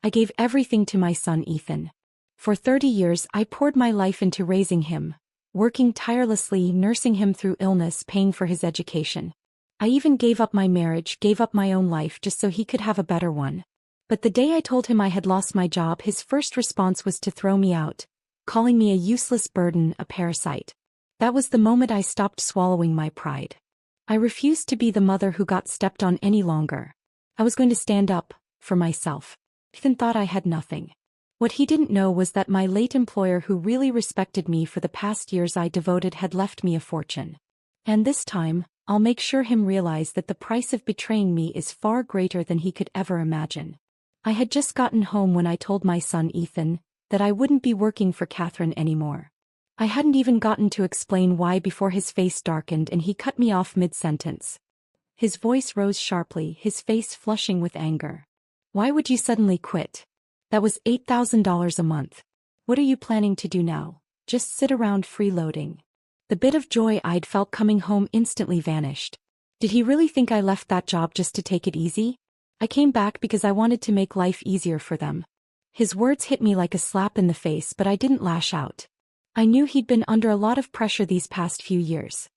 I gave everything to my son Ethan. For 30 years I poured my life into raising him, working tirelessly, nursing him through illness, paying for his education. I even gave up my marriage, gave up my own life just so he could have a better one. But the day I told him I had lost my job, his first response was to throw me out, calling me a useless burden, a parasite. That was the moment I stopped swallowing my pride. I refused to be the mother who got stepped on any longer. I was going to stand up for myself. Ethan thought I had nothing. What he didn't know was that my late employer, who really respected me for the past years I devoted, had left me a fortune. And this time, I'll make sure him realize that the price of betraying me is far greater than he could ever imagine. I had just gotten home when I told my son Ethan that I wouldn't be working for Catherine anymore. I hadn't even gotten to explain why before his face darkened and he cut me off mid-sentence. His voice rose sharply, his face flushing with anger. Why would you suddenly quit? That was $8,000 a month. What are you planning to do now? Just sit around freeloading? The bit of joy I'd felt coming home instantly vanished. Did he really think I left that job just to take it easy? I came back because I wanted to make life easier for them. His words hit me like a slap in the face, but I didn't lash out. I knew he'd been under a lot of pressure these past few years.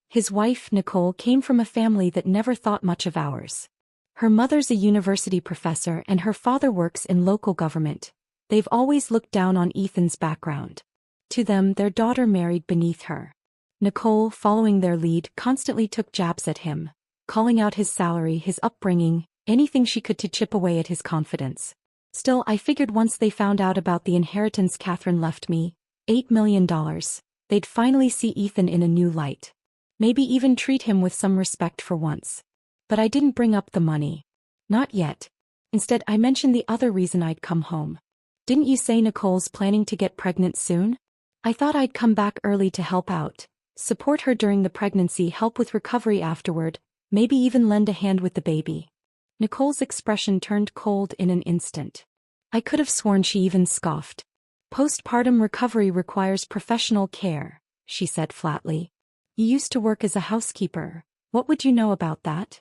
His wife, Nicole, came from a family that never thought much of ours. Her mother's a university professor and her father works in local government. They've always looked down on Ethan's background. To them, their daughter married beneath her. Nicole, following their lead, constantly took jabs at him, calling out his salary, his upbringing, anything she could to chip away at his confidence. Still, I figured once they found out about the inheritance Catherine left me, $8 million, they'd finally see Ethan in a new light. Maybe even treat him with some respect for once. But I didn't bring up the money. Not yet. Instead, I mentioned the other reason I'd come home. Didn't you say Nicole's planning to get pregnant soon? I thought I'd come back early to help out, support her during the pregnancy, help with recovery afterward, maybe even lend a hand with the baby. Nicole's expression turned cold in an instant. I could have sworn she even scoffed. Postpartum recovery requires professional care, she said flatly. You used to work as a housekeeper. What would you know about that?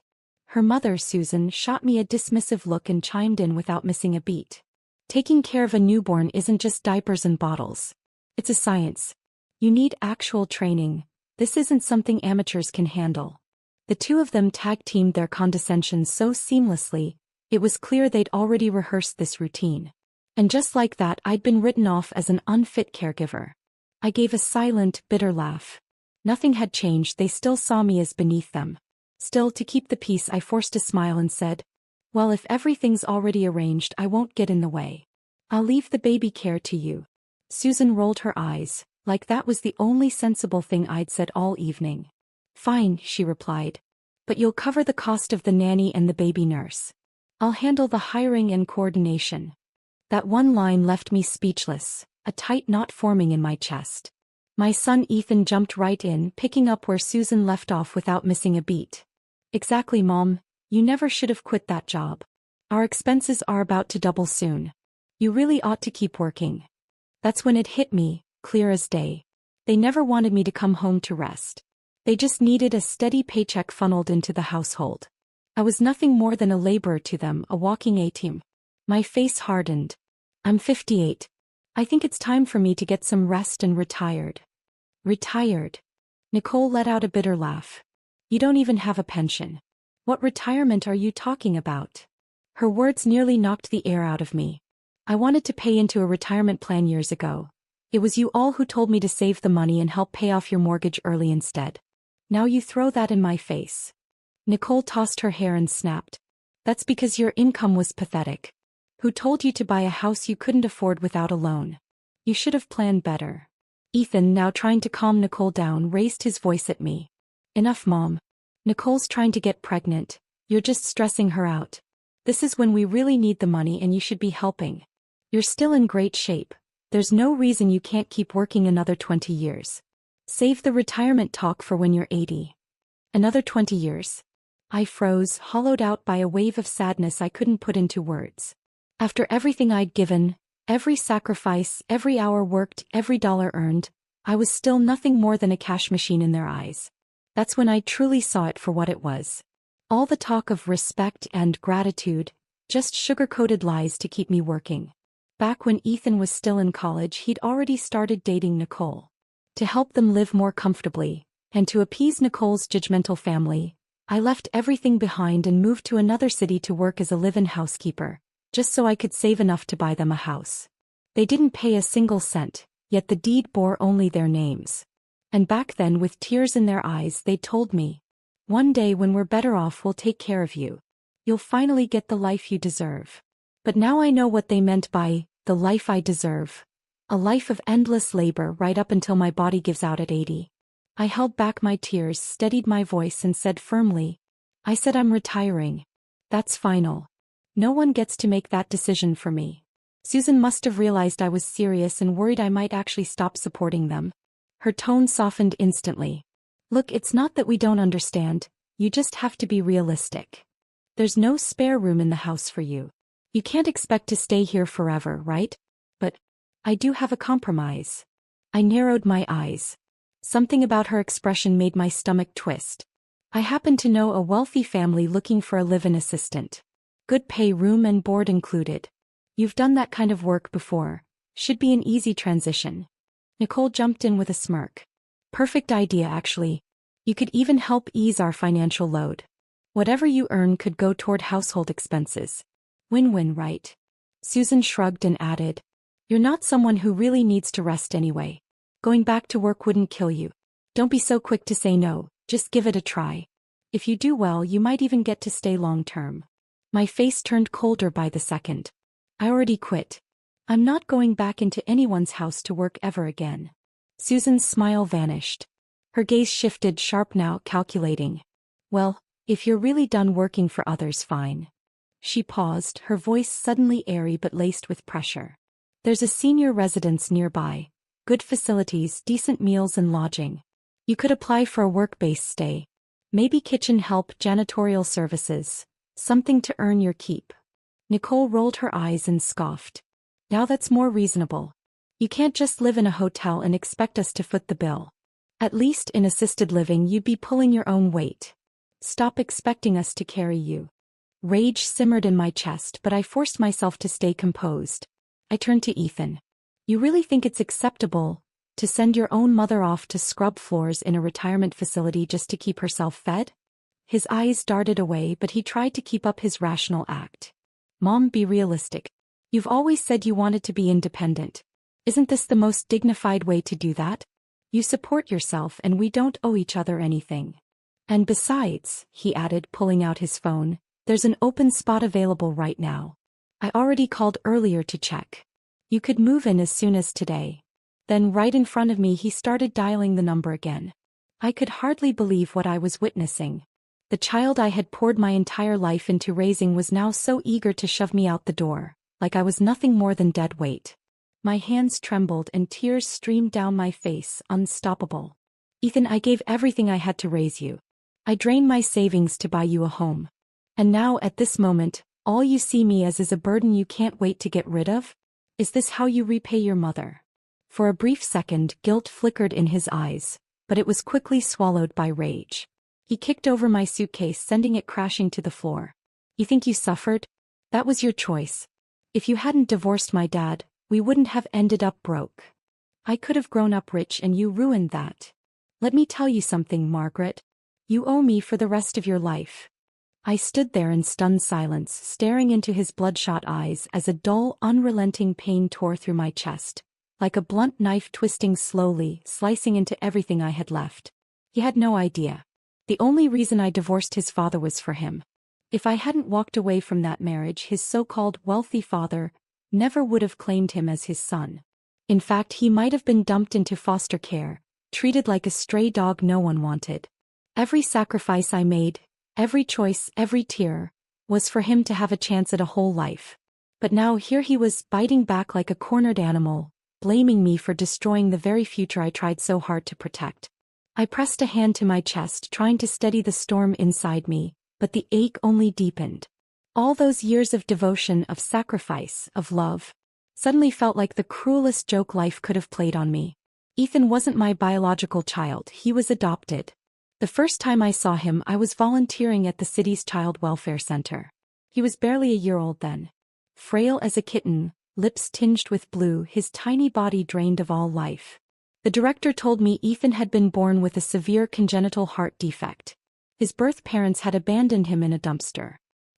Her mother, Susan, shot me a dismissive look and chimed in without missing a beat. Taking care of a newborn isn't just diapers and bottles. It's a science. You need actual training. This isn't something amateurs can handle. The two of them tag-teamed their condescension so seamlessly, it was clear they'd already rehearsed this routine. And just like that, I'd been written off as an unfit caregiver. I gave a silent, bitter laugh. Nothing had changed, they still saw me as beneath them. Still, to keep the peace, I forced a smile and said, well, if everything's already arranged, I won't get in the way. I'll leave the baby care to you. Susan rolled her eyes, like that was the only sensible thing I'd said all evening. Fine, she replied. But you'll cover the cost of the nanny and the baby nurse. I'll handle the hiring and coordination. That one line left me speechless, a tight knot forming in my chest. My son Ethan jumped right in, picking up where Susan left off without missing a beat. Exactly, Mom. You never should have quit that job. Our expenses are about to double soon. You really ought to keep working. That's when it hit me, clear as day. They never wanted me to come home to rest. They just needed a steady paycheck funneled into the household. I was nothing more than a laborer to them, a walking A-team. My face hardened. I'm 58. I think it's time for me to get some rest and retired. Retired? Nicole let out a bitter laugh. You don't even have a pension. What retirement are you talking about? Her words nearly knocked the air out of me. I wanted to pay into a retirement plan years ago. It was you all who told me to save the money and help pay off your mortgage early instead. Now you throw that in my face. Nicole tossed her hair and snapped. That's because your income was pathetic. Who told you to buy a house you couldn't afford without a loan? You should have planned better. Ethan, now trying to calm Nicole down, raised his voice at me. Enough, Mom. Nicole's trying to get pregnant. You're just stressing her out. This is when we really need the money and you should be helping. You're still in great shape. There's no reason you can't keep working another 20 years. Save the retirement talk for when you're 80. Another 20 years. I froze, hollowed out by a wave of sadness I couldn't put into words. After everything I'd given, every sacrifice, every hour worked, every dollar earned, I was still nothing more than a cash machine in their eyes. That's when I truly saw it for what it was. All the talk of respect and gratitude, Just sugar-coated lies to keep me working. Back when Ethan was still in college, he'd already started dating Nicole. To help them live more comfortably, and to appease Nicole's judgmental family, I left everything behind and moved to another city to work as a live-in housekeeper, just so I could save enough to buy them a house. They didn't pay a single cent, yet the deed bore only their names. And back then, with tears in their eyes, they told me, "One day when we're better off, we'll take care of you. You'll finally get the life you deserve." But now I know what they meant by the life I deserve. A life of endless labor right up until my body gives out at 80. I held back my tears, steadied my voice, and said firmly, "I said I'm retiring. That's final. No one gets to make that decision for me." Susan must have realized I was serious and worried I might actually stop supporting them. Her tone softened instantly. "Look, it's not that we don't understand, you just have to be realistic. There's no spare room in the house for you. You can't expect to stay here forever, right? But I do have a compromise." I narrowed my eyes. Something about her expression made my stomach twist. "I happen to know a wealthy family looking for a live-in assistant. Good pay, room and board included. You've done that kind of work before. Should be an easy transition." Nicole jumped in with a smirk. "Perfect idea, actually. You could even help ease our financial load. Whatever you earn could go toward household expenses. Win-win, right?" Susan shrugged and added, "You're not someone who really needs to rest anyway. Going back to work wouldn't kill you. Don't be so quick to say no, just give it a try. If you do well, you might even get to stay long-term." My face turned colder by the second. "I already quit. I'm not going back into anyone's house to work ever again." Susan's smile vanished. Her gaze shifted, sharp now, calculating. "Well, if you're really done working for others, fine." She paused, her voice suddenly airy but laced with pressure. "There's a senior residence nearby. Good facilities, decent meals and lodging. You could apply for a work-based stay. Maybe kitchen help, janitorial services. Something to earn your keep." Nicole rolled her eyes and scoffed. "Now that's more reasonable. You can't just live in a hotel and expect us to foot the bill. At least in assisted living you'd be pulling your own weight. Stop expecting us to carry you." Rage simmered in my chest, but I forced myself to stay composed. I turned to Ethan. "You really think it's acceptable to send your own mother off to scrub floors in a retirement facility just to keep herself fed?" His eyes darted away, but he tried to keep up his rational act. "Mom, be realistic. You've always said you wanted to be independent. Isn't this the most dignified way to do that? You support yourself and we don't owe each other anything. And besides," he added, pulling out his phone, "there's an open spot available right now. I already called earlier to check. You could move in as soon as today." Then right in front of me he started dialing the number again. I could hardly believe what I was witnessing. The child I had poured my entire life into raising was now so eager to shove me out the door, like I was nothing more than dead weight. My hands trembled and tears streamed down my face, unstoppable. "Ethan, I gave everything I had to raise you. I drained my savings to buy you a home. And now, at this moment, all you see me as is a burden you can't wait to get rid of? Is this how you repay your mother?" For a brief second, guilt flickered in his eyes, but it was quickly swallowed by rage. He kicked over my suitcase, sending it crashing to the floor. "You think you suffered? That was your choice. If you hadn't divorced my dad, we wouldn't have ended up broke. I could have grown up rich and you ruined that. Let me tell you something, Margaret. You owe me for the rest of your life." I stood there in stunned silence, staring into his bloodshot eyes as a dull, unrelenting pain tore through my chest, like a blunt knife twisting slowly, slicing into everything I had left. He had no idea. The only reason I divorced his father was for him. If I hadn't walked away from that marriage, his so-called wealthy father never would have claimed him as his son. In fact, he might have been dumped into foster care, treated like a stray dog no one wanted. Every sacrifice I made, every choice, every tear, was for him to have a chance at a whole life. But now here he was, biting back like a cornered animal, blaming me for destroying the very future I tried so hard to protect. I pressed a hand to my chest, trying to steady the storm inside me, but the ache only deepened. All those years of devotion, of sacrifice, of love, suddenly felt like the cruelest joke life could have played on me. Ethan wasn't my biological child, he was adopted. The first time I saw him, I was volunteering at the city's child welfare center. He was barely a year old then. Frail as a kitten, lips tinged with blue, his tiny body drained of all life. The director told me Ethan had been born with a severe congenital heart defect. His birth parents had abandoned him in a dumpster.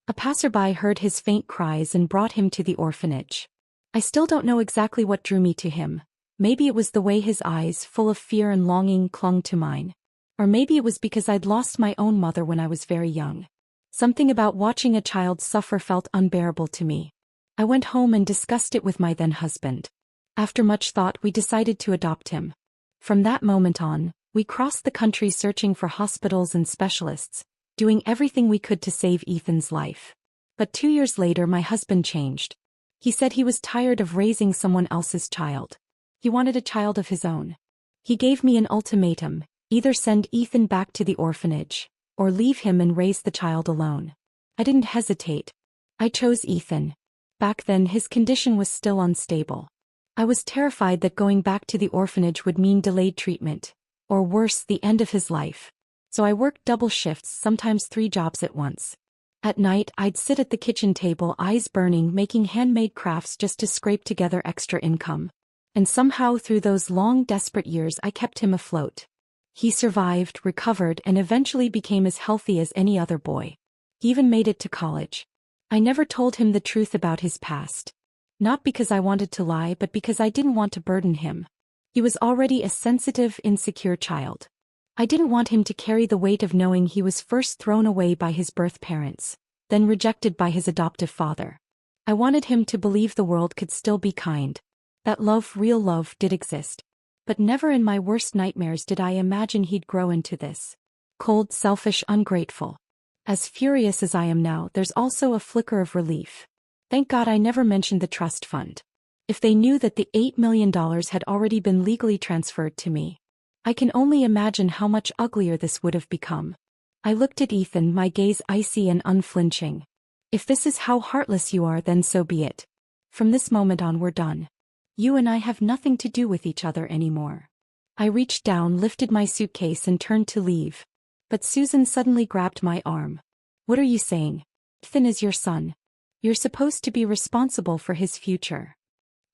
A passerby heard his faint cries and brought him to the orphanage. I still don't know exactly what drew me to him. Maybe it was the way his eyes, full of fear and longing, clung to mine. Or maybe it was because I'd lost my own mother when I was very young. Something about watching a child suffer felt unbearable to me. I went home and discussed it with my then-husband. After much thought, we decided to adopt him. From that moment on, we crossed the country searching for hospitals and specialists, doing everything we could to save Ethan's life. But 2 years later, my husband changed. He said he was tired of raising someone else's child. He wanted a child of his own. He gave me an ultimatum: either send Ethan back to the orphanage, or leave him and raise the child alone. I didn't hesitate. I chose Ethan. Back then his condition was still unstable. I was terrified that going back to the orphanage would mean delayed treatment, or worse, the end of his life. So I worked double shifts, sometimes 3 jobs at once. At night, I'd sit at the kitchen table, eyes burning, making handmade crafts just to scrape together extra income. And somehow through those long, desperate years, I kept him afloat. He survived, recovered, and eventually became as healthy as any other boy. He even made it to college. I never told him the truth about his past. Not because I wanted to lie, but because I didn't want to burden him. He was already a sensitive, insecure child. I didn't want him to carry the weight of knowing he was first thrown away by his birth parents, then rejected by his adoptive father. I wanted him to believe the world could still be kind. That love, real love, did exist. But never in my worst nightmares did I imagine he'd grow into this. Cold, selfish, ungrateful. As furious as I am now, there's also a flicker of relief. Thank God I never mentioned the trust fund. If they knew that the $8 million had already been legally transferred to me, I can only imagine how much uglier this would have become. I looked at Ethan, my gaze icy and unflinching. If this is how heartless you are, then so be it. From this moment on, we're done. You and I have nothing to do with each other anymore. I reached down, lifted my suitcase and turned to leave. But Susan suddenly grabbed my arm. What are you saying? Ethan is your son. You're supposed to be responsible for his future.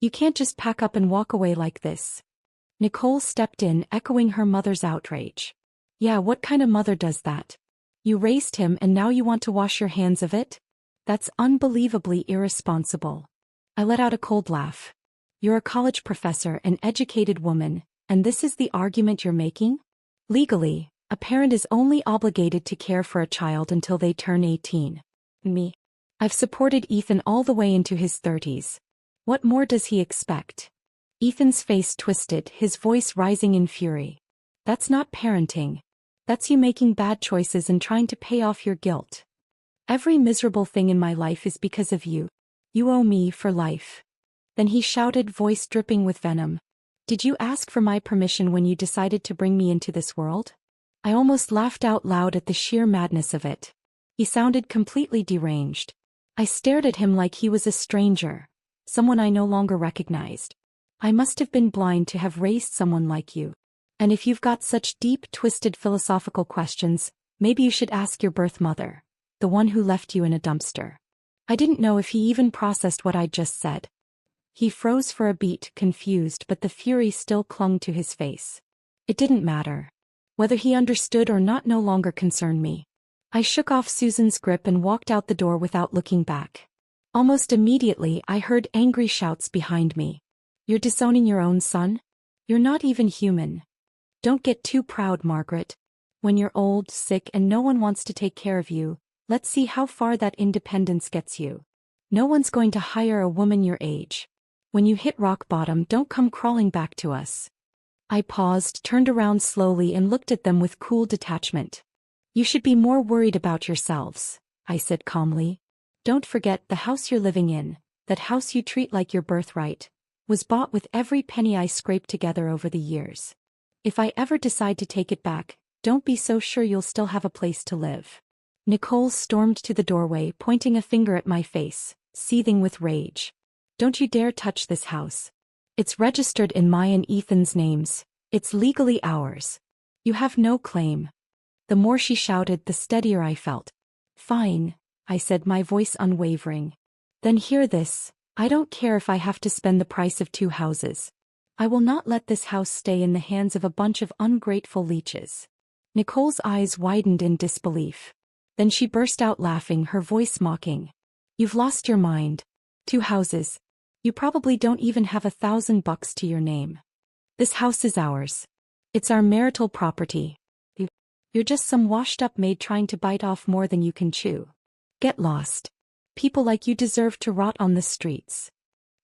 You can't just pack up and walk away like this. Nicole stepped in, echoing her mother's outrage. Yeah, what kind of mother does that? You raised him and now you want to wash your hands of it? That's unbelievably irresponsible. I let out a cold laugh. You're a college professor, an educated woman, and this is the argument you're making? Legally, a parent is only obligated to care for a child until they turn 18. Me. I've supported Ethan all the way into his 30s. What more does he expect? Ethan's face twisted, his voice rising in fury. That's not parenting. That's you making bad choices and trying to pay off your guilt. Every miserable thing in my life is because of you. You owe me for life. Then he shouted, voice dripping with venom. Did you ask for my permission when you decided to bring me into this world? I almost laughed out loud at the sheer madness of it. He sounded completely deranged. I stared at him like he was a stranger, someone I no longer recognized. I must have been blind to have raised someone like you. And if you've got such deep, twisted philosophical questions, maybe you should ask your birth mother, the one who left you in a dumpster. I didn't know if he even processed what I'd just said. He froze for a beat, confused, but the fury still clung to his face. It didn't matter. Whether he understood or not no longer concerned me. I shook off Susan's grip and walked out the door without looking back. Almost immediately, I heard angry shouts behind me. You're disowning your own son? You're not even human. Don't get too proud, Margaret. When you're old, sick, and no one wants to take care of you, let's see how far that independence gets you. No one's going to hire a woman your age. When you hit rock bottom, don't come crawling back to us. I paused, turned around slowly and looked at them with cool detachment. You should be more worried about yourselves, I said calmly. Don't forget the house you're living in, that house you treat like your birthright, was bought with every penny I scraped together over the years. If I ever decide to take it back, don't be so sure you'll still have a place to live. Nicole stormed to the doorway, pointing a finger at my face, seething with rage. Don't you dare touch this house. It's registered in my and Ethan's names. It's legally ours. You have no claim. The more she shouted, the steadier I felt. Fine, I said, my voice unwavering. Then hear this. I don't care if I have to spend the price of 2 houses. I will not let this house stay in the hands of a bunch of ungrateful leeches. Nicole's eyes widened in disbelief. Then she burst out laughing, her voice mocking. You've lost your mind. 2 houses. You probably don't even have $1,000 to your name. This house is ours. It's our marital property. You're just some washed-up maid trying to bite off more than you can chew. Get lost. People like you deserve to rot on the streets.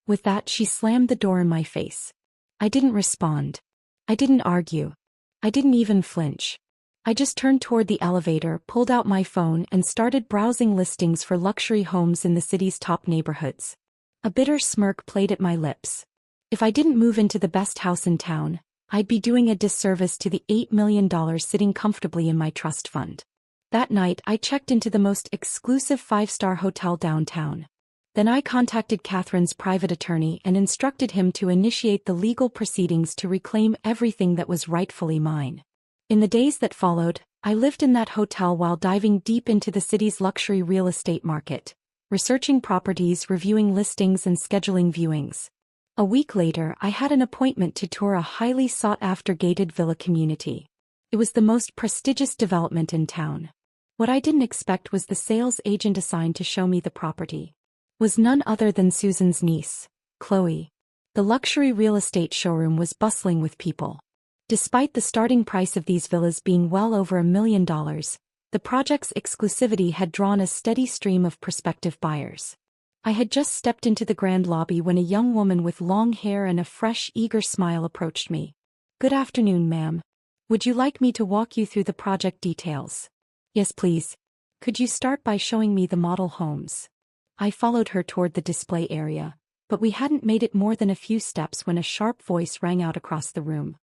With that, she slammed the door in my face. I didn't respond. I didn't argue. I didn't even flinch. I just turned toward the elevator, pulled out my phone, and started browsing listings for luxury homes in the city's top neighborhoods. A bitter smirk played at my lips. If I didn't move into the best house in town, I'd be doing a disservice to the $8 million sitting comfortably in my trust fund. That night, I checked into the most exclusive 5-star hotel downtown. Then I contacted Catherine's private attorney and instructed him to initiate the legal proceedings to reclaim everything that was rightfully mine. In the days that followed, I lived in that hotel while diving deep into the city's luxury real estate market, researching properties, reviewing listings, and scheduling viewings. A week later, I had an appointment to tour a highly sought-after gated villa community. It was the most prestigious development in town. What I didn't expect was the sales agent assigned to show me the property was none other than Susan's niece, Chloe. The luxury real estate showroom was bustling with people. Despite the starting price of these villas being well over $1 million, the project's exclusivity had drawn a steady stream of prospective buyers. I had just stepped into the grand lobby when a young woman with long hair and a fresh, eager smile approached me. Good afternoon, ma'am. Would you like me to walk you through the project details? Yes, please. Could you start by showing me the model homes? I followed her toward the display area, but we hadn't made it more than a few steps when a sharp voice rang out across the room.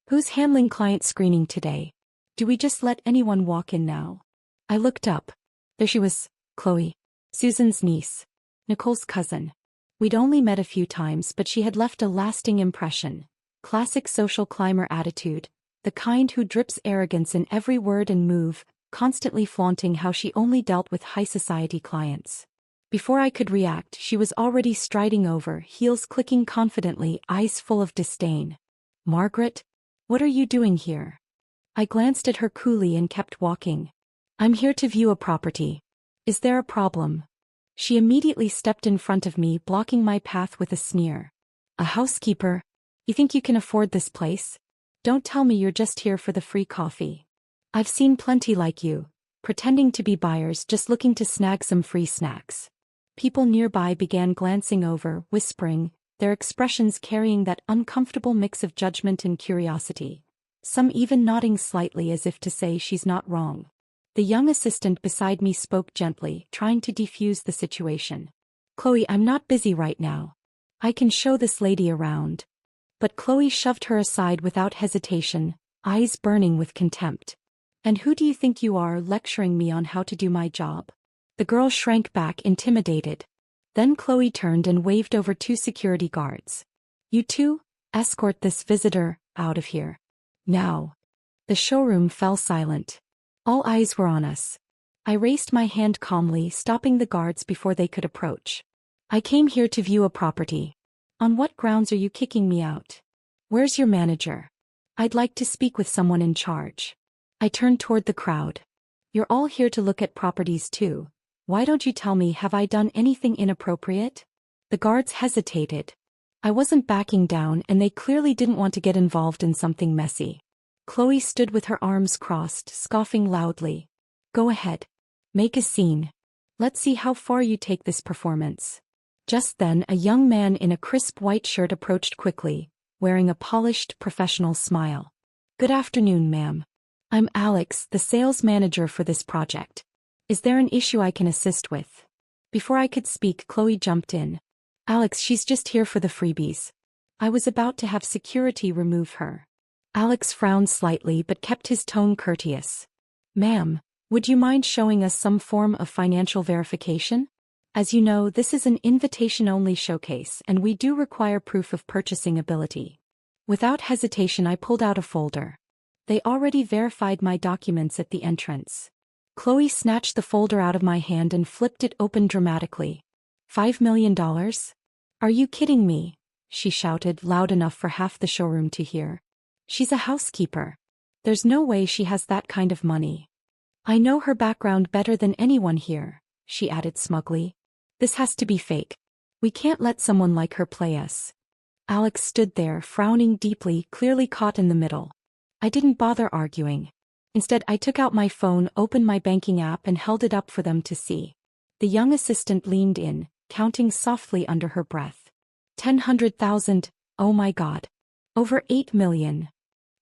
Who's handling client screening today? Do we just let anyone walk in now? I looked up. There she was, Chloe, Susan's niece, Nicole's cousin. We'd only met a few times, but she had left a lasting impression. Classic social climber attitude, the kind who drips arrogance in every word and move, constantly flaunting how she only dealt with high society clients. Before I could react, she was already striding over, heels clicking confidently, eyes full of disdain. Margaret? What are you doing here? I glanced at her coolly and kept walking. I'm here to view a property. Is there a problem? She immediately stepped in front of me, blocking my path with a sneer. A housekeeper? You think you can afford this place? Don't tell me you're just here for the free coffee. I've seen plenty like you, pretending to be buyers just looking to snag some free snacks. People nearby began glancing over, whispering, their expressions carrying that uncomfortable mix of judgment and curiosity. Some even nodding slightly as if to say she's not wrong. The young assistant beside me spoke gently, trying to defuse the situation. Chloe, I'm not busy right now. I can show this lady around. But Chloe shoved her aside without hesitation, eyes burning with contempt. And who do you think you are, lecturing me on how to do my job? The girl shrank back, intimidated. Then Chloe turned and waved over 2 security guards. You two, escort this visitor out of here. Now. The showroom fell silent. All eyes were on us. I raised my hand calmly, stopping the guards before they could approach. I came here to view a property. On what grounds are you kicking me out? Where's your manager? I'd like to speak with someone in charge. I turned toward the crowd. You're all here to look at properties too. Why don't you tell me, have I done anything inappropriate? The guards hesitated. I wasn't backing down, and they clearly didn't want to get involved in something messy. Chloe stood with her arms crossed, scoffing loudly. Go ahead. Make a scene. Let's see how far you take this performance. Just then, a young man in a crisp white shirt approached quickly, wearing a polished, professional smile. Good afternoon, ma'am. I'm Alex, the sales manager for this project. Is there an issue I can assist with? Before I could speak, Chloe jumped in. Alex, she's just here for the freebies. I was about to have security remove her. Alex frowned slightly but kept his tone courteous. Ma'am, would you mind showing us some form of financial verification? As you know, this is an invitation-only showcase, and we do require proof of purchasing ability. Without hesitation, I pulled out a folder. They already verified my documents at the entrance. Chloe snatched the folder out of my hand and flipped it open dramatically. $5 million? Are you kidding me? She shouted loud enough for half the showroom to hear. She's a housekeeper. There's no way she has that kind of money. I know her background better than anyone here, she added smugly. This has to be fake. We can't let someone like her play us. Alex stood there, frowning deeply, clearly caught in the middle. I didn't bother arguing. Instead, I took out my phone, opened my banking app, and held it up for them to see. The young assistant leaned in, counting softly under her breath. 100,000, oh my God. Over 8 million.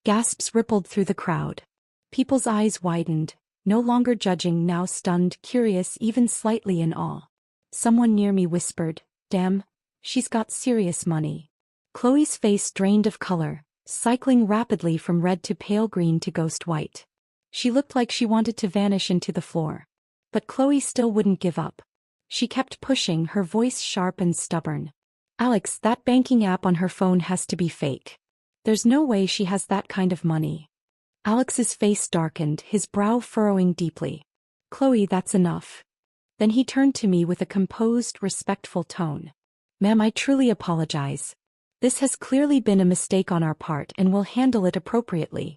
Gasps rippled through the crowd. People's eyes widened, no longer judging, now stunned, curious, even slightly in awe. Someone near me whispered, "Damn, she's got serious money." Chloe's face drained of color, cycling rapidly from red to pale green to ghost white. She looked like she wanted to vanish into the floor. But Chloe still wouldn't give up. She kept pushing, her voice sharp and stubborn. "Alex, that banking app on her phone has to be fake. There's no way she has that kind of money." Alex's face darkened, his brow furrowing deeply. "Chloe, that's enough." Then he turned to me with a composed, respectful tone. "Ma'am, I truly apologize. This has clearly been a mistake on our part and we'll handle it appropriately.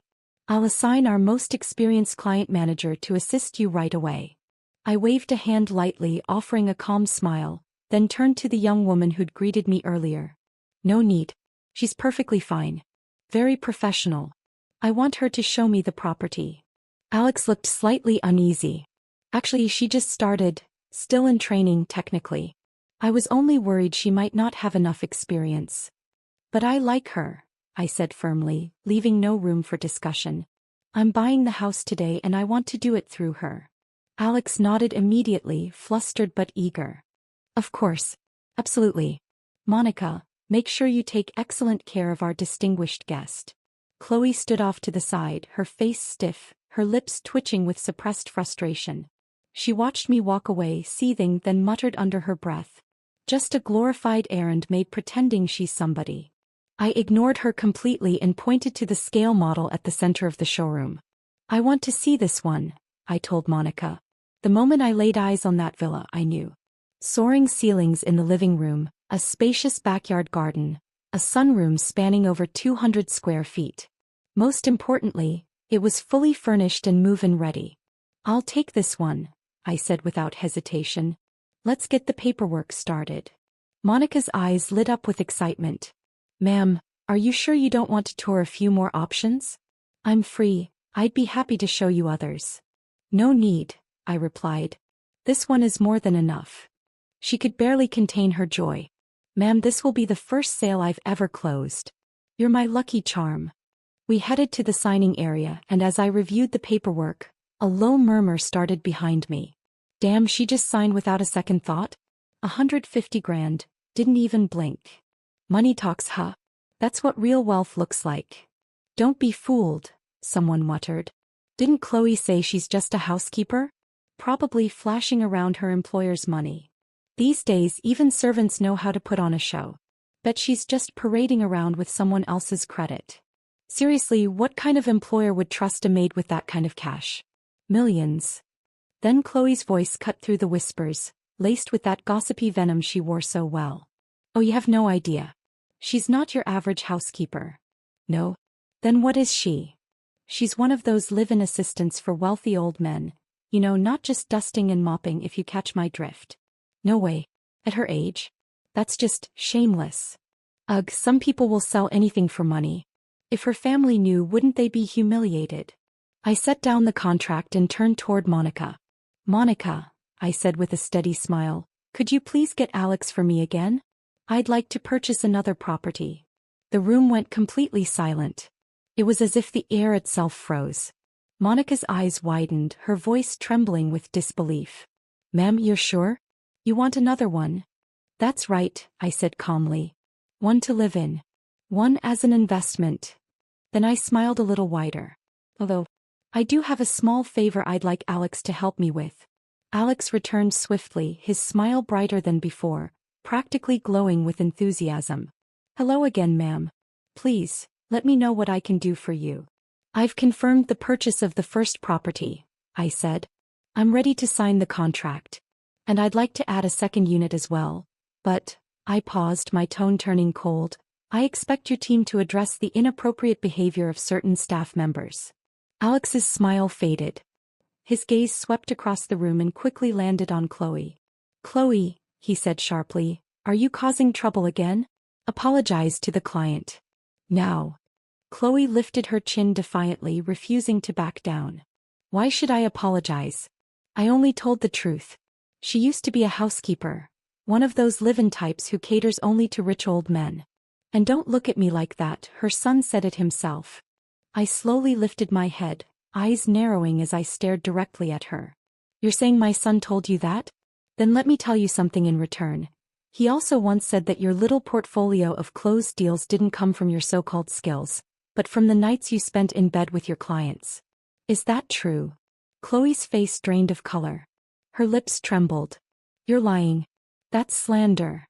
I'll assign our most experienced client manager to assist you right away." I waved a hand lightly, offering a calm smile, then turned to the young woman who'd greeted me earlier. "No need. She's perfectly fine. Very professional. I want her to show me the property." Alex looked slightly uneasy. "Actually, she just started, still in training technically. I was only worried she might not have enough experience." "But I like her," I said firmly, leaving no room for discussion. "I'm buying the house today and I want to do it through her." Alex nodded immediately, flustered but eager. "Of course. Absolutely. Monica, make sure you take excellent care of our distinguished guest." Chloe stood off to the side, her face stiff, her lips twitching with suppressed frustration. She watched me walk away, seething, then muttered under her breath. "Just a glorified errand maid pretending she's somebody." I ignored her completely and pointed to the scale model at the center of the showroom. "I want to see this one," I told Monica. The moment I laid eyes on that villa, I knew. Soaring ceilings in the living room, a spacious backyard garden, a sunroom spanning over 200 square feet. Most importantly, it was fully furnished and move-in ready. "I'll take this one," I said without hesitation. "Let's get the paperwork started." Monica's eyes lit up with excitement. "Ma'am, are you sure you don't want to tour a few more options?" "I'm free. I'd be happy to show you others." "No need," I replied. "This one is more than enough." She could barely contain her joy. "Ma'am, this will be the first sale I've ever closed. You're my lucky charm." We headed to the signing area, and as I reviewed the paperwork, a low murmur started behind me. "Damn, she just signed without a second thought? 150 grand, didn't even blink. Money talks, huh? That's what real wealth looks like." "Don't be fooled," someone muttered. "Didn't Chloe say she's just a housekeeper? Probably flashing around her employer's money. These days even servants know how to put on a show. Bet she's just parading around with someone else's credit. Seriously, what kind of employer would trust a maid with that kind of cash? Millions." Then Chloe's voice cut through the whispers, laced with that gossipy venom she wore so well. "Oh, you have no idea. She's not your average housekeeper." "No? Then what is she?" "She's one of those live-in assistants for wealthy old men. You know, not just dusting and mopping, if you catch my drift." "No way. At her age? That's just shameless." "Ugh, some people will sell anything for money. If her family knew, wouldn't they be humiliated?" I set down the contract and turned toward Monica. "Monica," I said with a steady smile, "could you please get Alex for me again? I'd like to purchase another property." The room went completely silent. It was as if the air itself froze. Monica's eyes widened, her voice trembling with disbelief. "Ma'am, you're sure? You want another one?" "That's right," I said calmly. "One to live in. One as an investment." Then I smiled a little wider. "Although, I do have a small favor I'd like Alex to help me with." Alex returned swiftly, his smile brighter than before, practically glowing with enthusiasm. "Hello again, ma'am. Please, let me know what I can do for you." "I've confirmed the purchase of the first property," I said. I'm ready to sign the contract. And I'd like to add a second unit as well. But, I paused, my tone turning cold, I expect your team to address the inappropriate behavior of certain staff members. Alex's smile faded. His gaze swept across the room and quickly landed on Chloe. Chloe, he said sharply, are you causing trouble again? Apologize to the client. Now. Chloe lifted her chin defiantly, refusing to back down. Why should I apologize? I only told the truth. She used to be a housekeeper. One of those live-in types who caters only to rich old men. And don't look at me like that, her son said it himself. I slowly lifted my head, eyes narrowing as I stared directly at her. You're saying my son told you that? Then let me tell you something in return. He also once said that your little portfolio of closed deals didn't come from your so-called skills, but from the nights you spent in bed with your clients. Is that true? Chloe's face drained of color. Her lips trembled. You're lying. That's slander.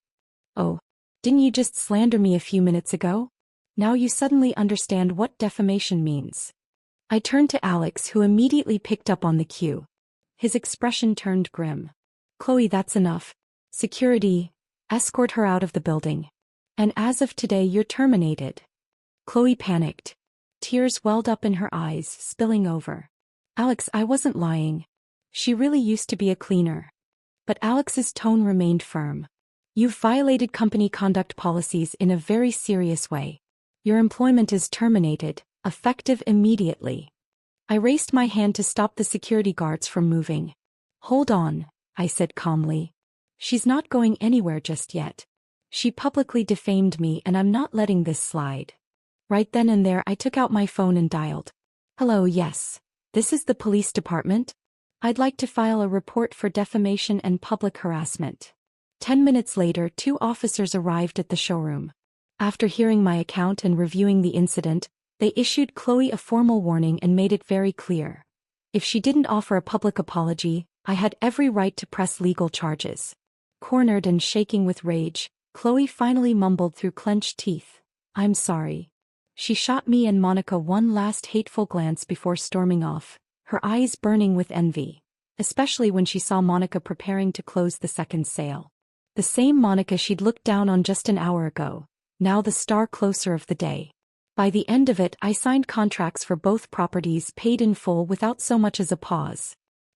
Oh, didn't you just slander me a few minutes ago? Now you suddenly understand what defamation means. I turned to Alex, who immediately picked up on the cue. His expression turned grim. Chloe, that's enough. Security, escort her out of the building. And as of today, you're terminated. Chloe panicked. Tears welled up in her eyes, spilling over. Alex, I wasn't lying. She really used to be a cleaner. But Alex's tone remained firm. You've violated company conduct policies in a very serious way. Your employment is terminated, effective immediately. I raised my hand to stop the security guards from moving. Hold on, I said calmly. She's not going anywhere just yet. She publicly defamed me and I'm not letting this slide. Right then and there I took out my phone and dialed. Hello, yes. This is the police department. I'd like to file a report for defamation and public harassment. 10 minutes later, 2 officers arrived at the showroom. After hearing my account and reviewing the incident, they issued Chloe a formal warning and made it very clear. If she didn't offer a public apology, I had every right to press legal charges. Cornered and shaking with rage, Chloe finally mumbled through clenched teeth, I'm sorry. She shot me and Monica one last hateful glance before storming off, her eyes burning with envy, especially when she saw Monica preparing to close the second sale. The same Monica she'd looked down on just an hour ago, now the star closer of the day. By the end of it, I signed contracts for both properties, paid in full without so much as a pause.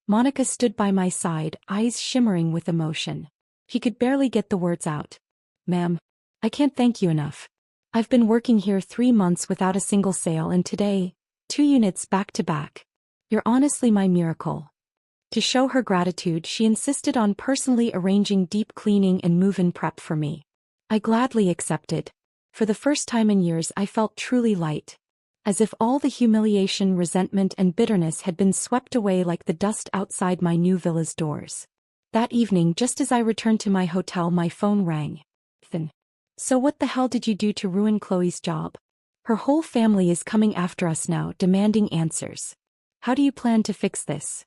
Monica stood by my side, eyes shimmering with emotion. He could barely get the words out. Ma'am, I can't thank you enough. I've been working here 3 months without a single sale and today, 2 units back to back. You're honestly my miracle. To show her gratitude, she insisted on personally arranging deep cleaning and move-in prep for me. I gladly accepted. For the first time in years I felt truly light. As if all the humiliation, resentment and bitterness had been swept away like the dust outside my new villa's doors. That evening, just as I returned to my hotel, my phone rang. Ethan. So what the hell did you do to ruin Chloe's job? Her whole family is coming after us now, demanding answers. How do you plan to fix this?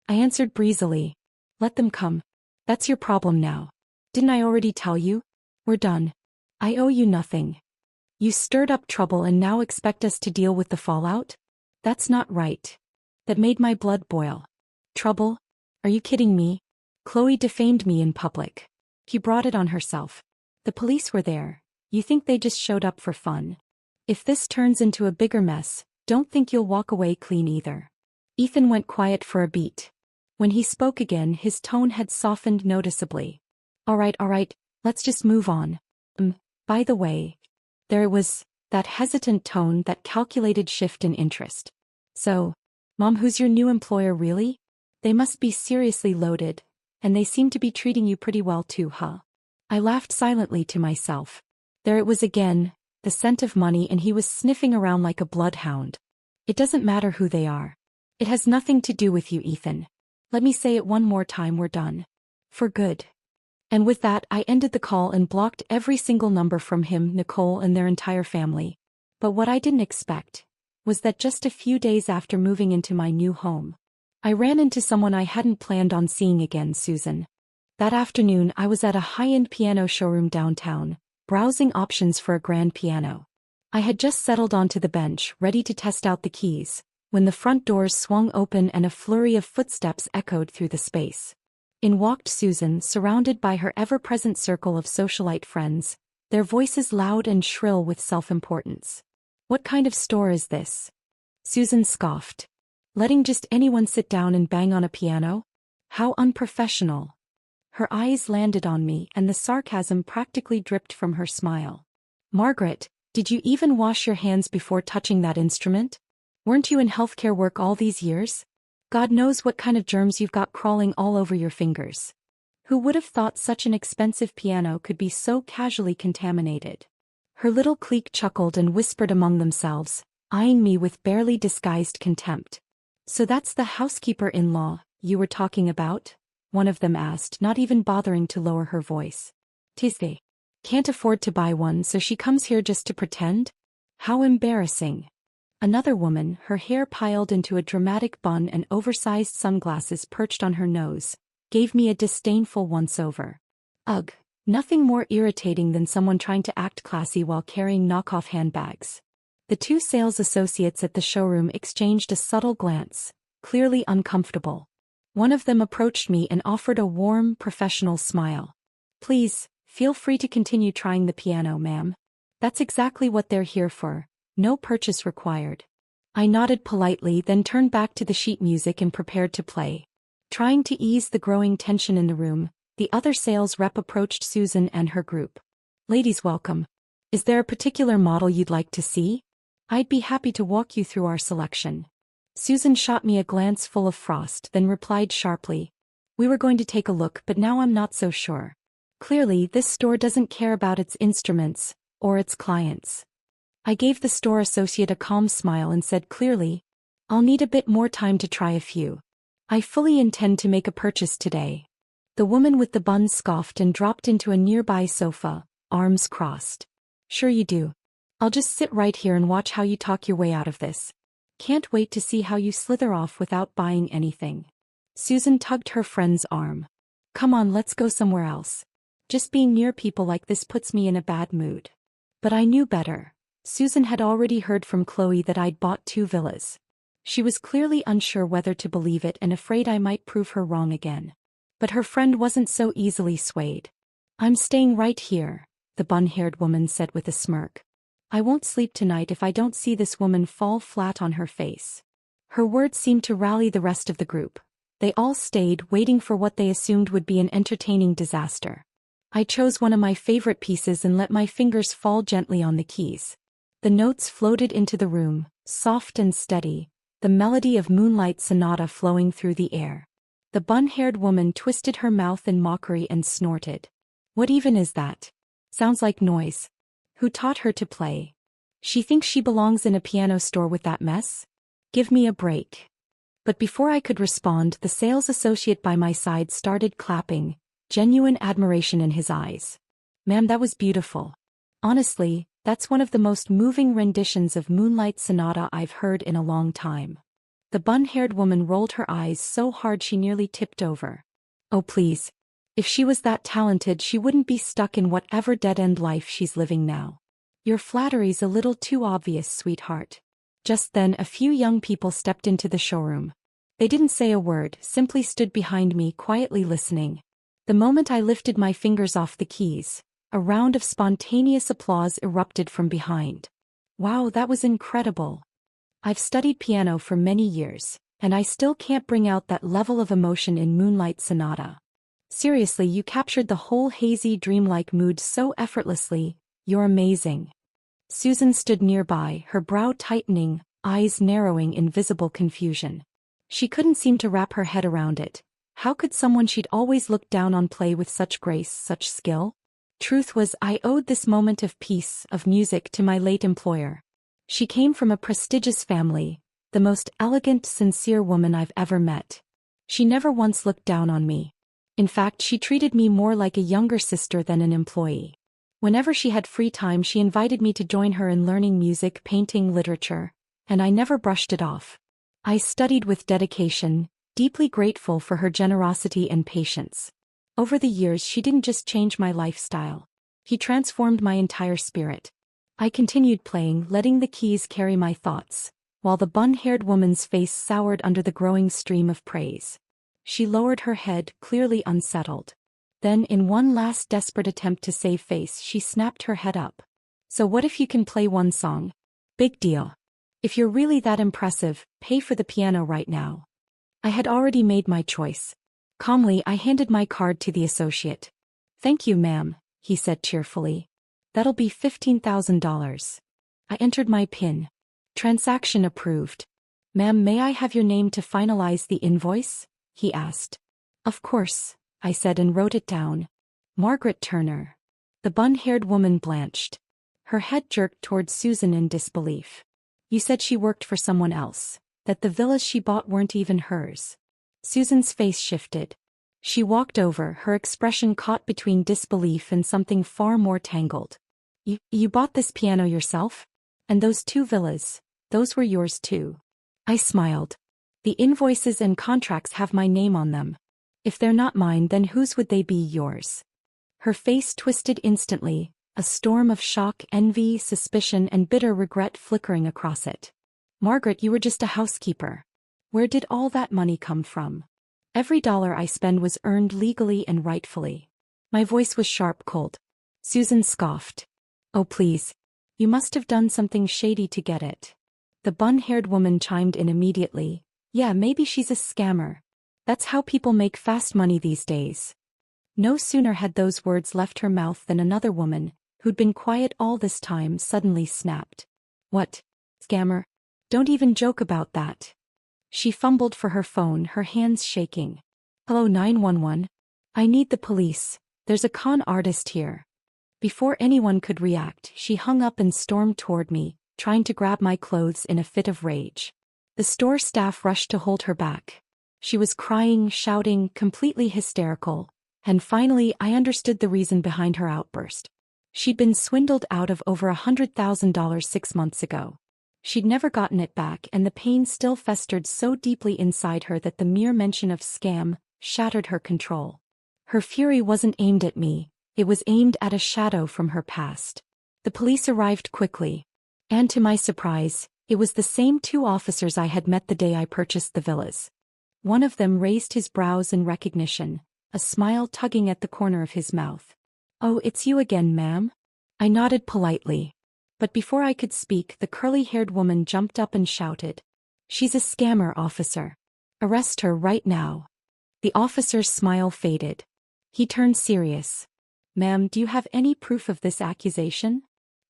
I answered breezily. Let them come. That's your problem now. Didn't I already tell you? We're done. I owe you nothing. You stirred up trouble and now expect us to deal with the fallout? That's not right. That made my blood boil. Trouble? Are you kidding me? Chloe defamed me in public. She brought it on herself. The police were there. You think they just showed up for fun? If this turns into a bigger mess, don't think you'll walk away clean either. Ethan went quiet for a beat. When he spoke again, his tone had softened noticeably. All right, let's just move on. By the way, there was that hesitant tone, that calculated shift in interest. So, Mom, who's your new employer really? They must be seriously loaded, and they seem to be treating you pretty well too, huh? I laughed silently to myself. There it was again, the scent of money, and he was sniffing around like a bloodhound. It doesn't matter who they are. It has nothing to do with you, Ethan. Let me say it one more time, we're done. For good. And with that, I ended the call and blocked every single number from him, Nicole, and their entire family. But what I didn't expect was that just a few days after moving into my new home, I ran into someone I hadn't planned on seeing again, Susan. That afternoon, I was at a high-end piano showroom downtown, browsing options for a grand piano. I had just settled onto the bench, ready to test out the keys, when the front doors swung open and a flurry of footsteps echoed through the space. In walked Susan, surrounded by her ever-present circle of socialite friends, their voices loud and shrill with self-importance. "What kind of store is this?" Susan scoffed. "Letting just anyone sit down and bang on a piano? How unprofessional." Her eyes landed on me and the sarcasm practically dripped from her smile. "Margaret, did you even wash your hands before touching that instrument? Weren't you in healthcare work all these years? God knows what kind of germs you've got crawling all over your fingers. Who would have thought such an expensive piano could be so casually contaminated?" Her little clique chuckled and whispered among themselves, eyeing me with barely disguised contempt. "So that's the housekeeper-in-law you were talking about?" one of them asked, not even bothering to lower her voice. "'Tis they. Can't afford to buy one, so she comes here just to pretend? How embarrassing." Another woman, her hair piled into a dramatic bun and oversized sunglasses perched on her nose, gave me a disdainful once-over. Ugh, nothing more irritating than someone trying to act classy while carrying knockoff handbags. The two sales associates at the showroom exchanged a subtle glance, clearly uncomfortable. One of them approached me and offered a warm, professional smile. "Please, feel free to continue trying the piano, ma'am. That's exactly what they're here for. No purchase required." I nodded politely, then turned back to the sheet music and prepared to play. Trying to ease the growing tension in the room, the other sales rep approached Susan and her group. "Ladies, welcome. Is there a particular model you'd like to see? I'd be happy to walk you through our selection." Susan shot me a glance full of frost, then replied sharply, "We were going to take a look, but now I'm not so sure. Clearly, this store doesn't care about its instruments, or its clients." I gave the store associate a calm smile and said clearly, "I'll need a bit more time to try a few. I fully intend to make a purchase today." The woman with the bun scoffed and dropped into a nearby sofa, arms crossed. "Sure you do. I'll just sit right here and watch how you talk your way out of this. Can't wait to see how you slither off without buying anything." Susan tugged her friend's arm. "Come on, let's go somewhere else. Just being near people like this puts me in a bad mood." But I knew better. Susan had already heard from Chloe that I'd bought 2 villas. She was clearly unsure whether to believe it and afraid I might prove her wrong again. But her friend wasn't so easily swayed. "I'm staying right here," the bun-haired woman said with a smirk. "I won't sleep tonight if I don't see this woman fall flat on her face." Her words seemed to rally the rest of the group. They all stayed, waiting for what they assumed would be an entertaining disaster. I chose one of my favorite pieces and let my fingers fall gently on the keys. The notes floated into the room, soft and steady, the melody of Moonlight Sonata flowing through the air. The bun-haired woman twisted her mouth in mockery and snorted. "What even is that? Sounds like noise. Who taught her to play? She thinks she belongs in a piano store with that mess? Give me a break." But before I could respond, the sales associate by my side started clapping, genuine admiration in his eyes. "Ma'am, that was beautiful. Honestly, that's one of the most moving renditions of Moonlight Sonata I've heard in a long time." The bun-haired woman rolled her eyes so hard she nearly tipped over. "Oh please. If she was that talented, she wouldn't be stuck in whatever dead-end life she's living now. Your flattery's a little too obvious, sweetheart." Just then a few young people stepped into the showroom. They didn't say a word, simply stood behind me quietly listening. The moment I lifted my fingers off the keys, a round of spontaneous applause erupted from behind. "Wow, that was incredible. I've studied piano for many years, and I still can't bring out that level of emotion in Moonlight Sonata. Seriously, you captured the whole hazy, dreamlike mood so effortlessly. You're amazing." Susan stood nearby, her brow tightening, eyes narrowing in visible confusion. She couldn't seem to wrap her head around it. How could someone she'd always looked down on play with such grace, such skill? Truth was, I owed this moment of peace, of music, to my late employer. She came from a prestigious family, the most elegant, sincere woman I've ever met. She never once looked down on me. In fact, she treated me more like a younger sister than an employee. Whenever she had free time, she invited me to join her in learning music, painting, literature, and I never brushed it off. I studied with dedication, deeply grateful for her generosity and patience. Over the years, she didn't just change my lifestyle. She transformed my entire spirit. I continued playing, letting the keys carry my thoughts, while the bun-haired woman's face soured under the growing stream of praise. She lowered her head, clearly unsettled. Then, in one last desperate attempt to save face, she snapped her head up. So what if you can play one song? Big deal. If you're really that impressive, pay for the piano right now. I had already made my choice. Calmly, I handed my card to the associate. Thank you, ma'am, he said cheerfully. That'll be $15,000. I entered my PIN. Transaction approved. Ma'am, may I have your name to finalize the invoice? He asked. Of course, I said and wrote it down. Margaret Turner. The bun-haired woman blanched. Her head jerked towards Susan in disbelief. You said she worked for someone else, that the villas she bought weren't even hers. Susan's face shifted. She walked over, her expression caught between disbelief and something far more tangled. You bought this piano yourself? And those 2 villas, those were yours too. I smiled. The invoices and contracts have my name on them. If they're not mine, then whose would they be? Yours? Her face twisted instantly, a storm of shock, envy, suspicion, and bitter regret flickering across it. Margaret, you were just a housekeeper. Where did all that money come from? Every dollar I spend was earned legally and rightfully. My voice was sharp, cold. Susan scoffed. Oh please. You must have done something shady to get it. The bun-haired woman chimed in immediately. Yeah, maybe she's a scammer. That's how people make fast money these days. No sooner had those words left her mouth than another woman, who'd been quiet all this time, suddenly snapped. What? Scammer? Don't even joke about that. She fumbled for her phone, her hands shaking. Hello 911? I need the police. There's a con artist here. Before anyone could react, she hung up and stormed toward me, trying to grab my clothes in a fit of rage. The store staff rushed to hold her back. She was crying, shouting, completely hysterical, and finally I understood the reason behind her outburst. She'd been swindled out of over $100,000 6 months ago. She'd never gotten it back, and the pain still festered so deeply inside her that the mere mention of scam shattered her control. Her fury wasn't aimed at me, it was aimed at a shadow from her past. The police arrived quickly. And to my surprise, it was the same 2 officers I had met the day I purchased the villas. One of them raised his brows in recognition, a smile tugging at the corner of his mouth. Oh, it's you again, ma'am? I nodded politely. But before I could speak, the curly-haired woman jumped up and shouted. She's a scammer, officer. Arrest her right now. The officer's smile faded. He turned serious. Ma'am, do you have any proof of this accusation?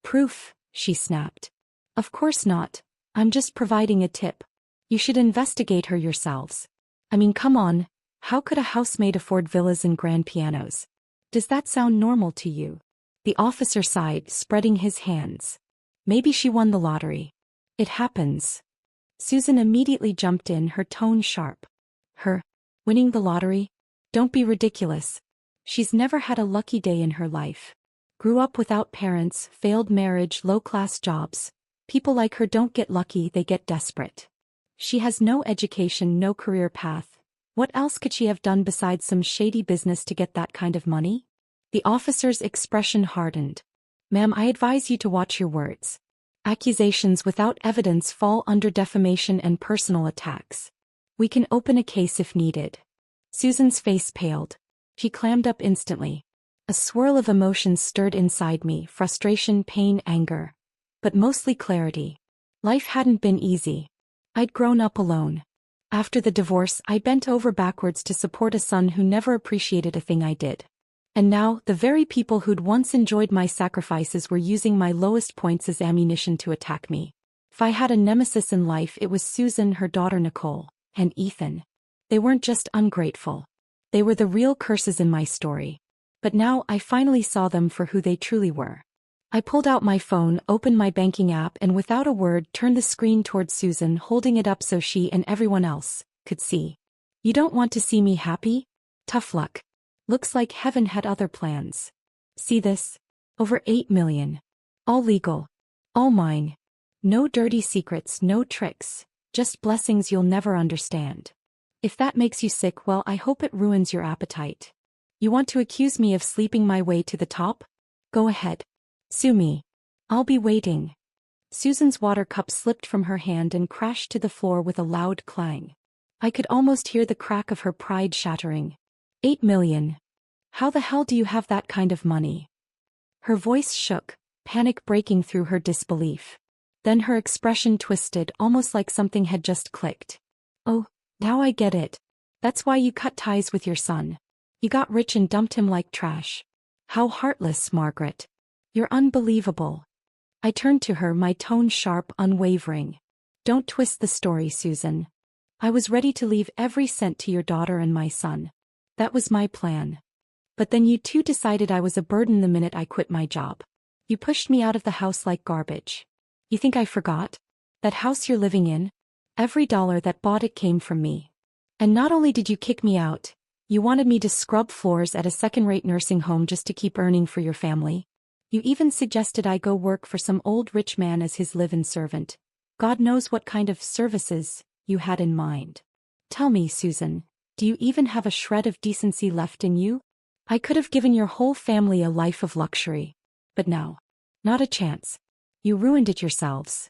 Proof, she snapped. Of course not. I'm just providing a tip. You should investigate her yourselves. I mean, come on. How could a housemaid afford villas and grand pianos? Does that sound normal to you? The officer sighed, spreading his hands. Maybe she won the lottery. It happens. Susan immediately jumped in, her tone sharp. Her? Winning the lottery? Don't be ridiculous. She's never had a lucky day in her life. Grew up without parents, failed marriage, low-class jobs. People like her don't get lucky, they get desperate. She has no education, no career path. What else could she have done besides some shady business to get that kind of money? The officer's expression hardened. Ma'am, I advise you to watch your words. Accusations without evidence fall under defamation and personal attacks. We can open a case if needed. Susan's face paled. She clammed up instantly. A swirl of emotions stirred inside me, frustration, pain, anger. But mostly clarity. Life hadn't been easy. I'd grown up alone. After the divorce, I bent over backwards to support a son who never appreciated a thing I did. And now, the very people who'd once enjoyed my sacrifices were using my lowest points as ammunition to attack me. If I had a nemesis in life, it was Susan, her daughter Nicole, and Ethan. They weren't just ungrateful. They were the real curses in my story. But now, I finally saw them for who they truly were. I pulled out my phone, opened my banking app, and without a word turned the screen towards Susan, holding it up so she and everyone else could see. You don't want to see me happy? Tough luck. Looks like heaven had other plans. See this? Over 8 million. All legal. All mine. No dirty secrets, no tricks. Just blessings you'll never understand. If that makes you sick, well, I hope it ruins your appetite. You want to accuse me of sleeping my way to the top? Go ahead. Sue me. I'll be waiting. Susan's water cup slipped from her hand and crashed to the floor with a loud clang. I could almost hear the crack of her pride shattering. 8 million. How the hell do you have that kind of money? Her voice shook, panic breaking through her disbelief. Then her expression twisted, almost like something had just clicked. Oh, now I get it. That's why you cut ties with your son. You got rich and dumped him like trash. How heartless, Margaret. You're unbelievable. I turned to her, my tone sharp, unwavering. Don't twist the story, Susan. I was ready to leave every cent to your daughter and my son. That was my plan. But then you two decided I was a burden the minute I quit my job. You pushed me out of the house like garbage. You think I forgot? That house you're living in? Every dollar that bought it came from me. And not only did you kick me out, you wanted me to scrub floors at a second-rate nursing home just to keep earning for your family. You even suggested I go work for some old rich man as his live-in servant. God knows what kind of services you had in mind. Tell me, Susan, do you even have a shred of decency left in you? I could have given your whole family a life of luxury. But now, not a chance. You ruined it yourselves.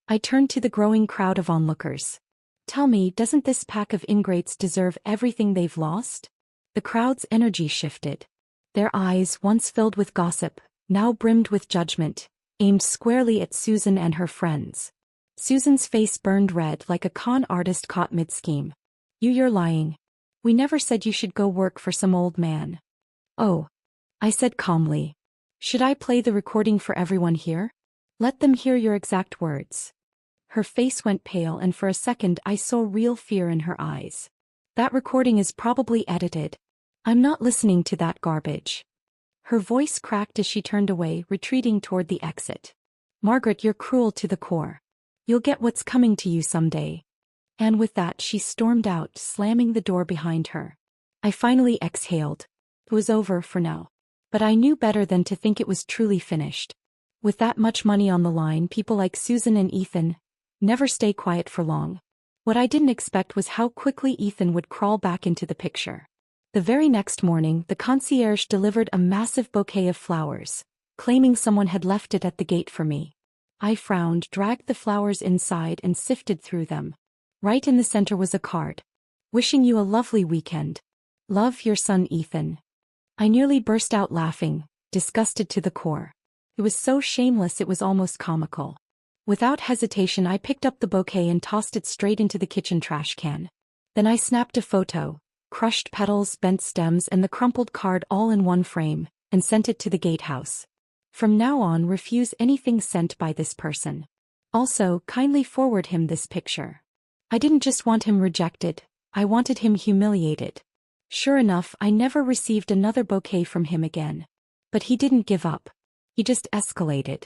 I turned to the growing crowd of onlookers. Tell me, doesn't this pack of ingrates deserve everything they've lost? The crowd's energy shifted. Their eyes, once filled with gossip, now brimmed with judgment, aimed squarely at Susan and her friends. Susan's face burned red like a con artist caught mid-scheme. You're lying. We never said you should go work for some old man. Oh, I said calmly. Should I play the recording for everyone here? Let them hear your exact words. Her face went pale and for a second I saw real fear in her eyes. That recording is probably edited. I'm not listening to that garbage. Her voice cracked as she turned away, retreating toward the exit. Margaret, you're cruel to the core. You'll get what's coming to you someday. And with that she stormed out, slamming the door behind her. I finally exhaled. It was over for now. But I knew better than to think it was truly finished. With that much money on the line, people like Susan and Ethan never stay quiet for long. What I didn't expect was how quickly Ethan would crawl back into the picture. The very next morning, the concierge delivered a massive bouquet of flowers, claiming someone had left it at the gate for me. I frowned, dragged the flowers inside and sifted through them. Right in the center was a card. Wishing you a lovely weekend. Love, your son Ethan. I nearly burst out laughing, disgusted to the core. It was so shameless it was almost comical. Without hesitation I picked up the bouquet and tossed it straight into the kitchen trash can. Then I snapped a photo, crushed petals, bent stems and the crumpled card all in one frame, and sent it to the gatehouse. From now on, refuse anything sent by this person. Also, kindly forward him this picture. I didn't just want him rejected, I wanted him humiliated. Sure enough, I never received another bouquet from him again. But he didn't give up. He just escalated.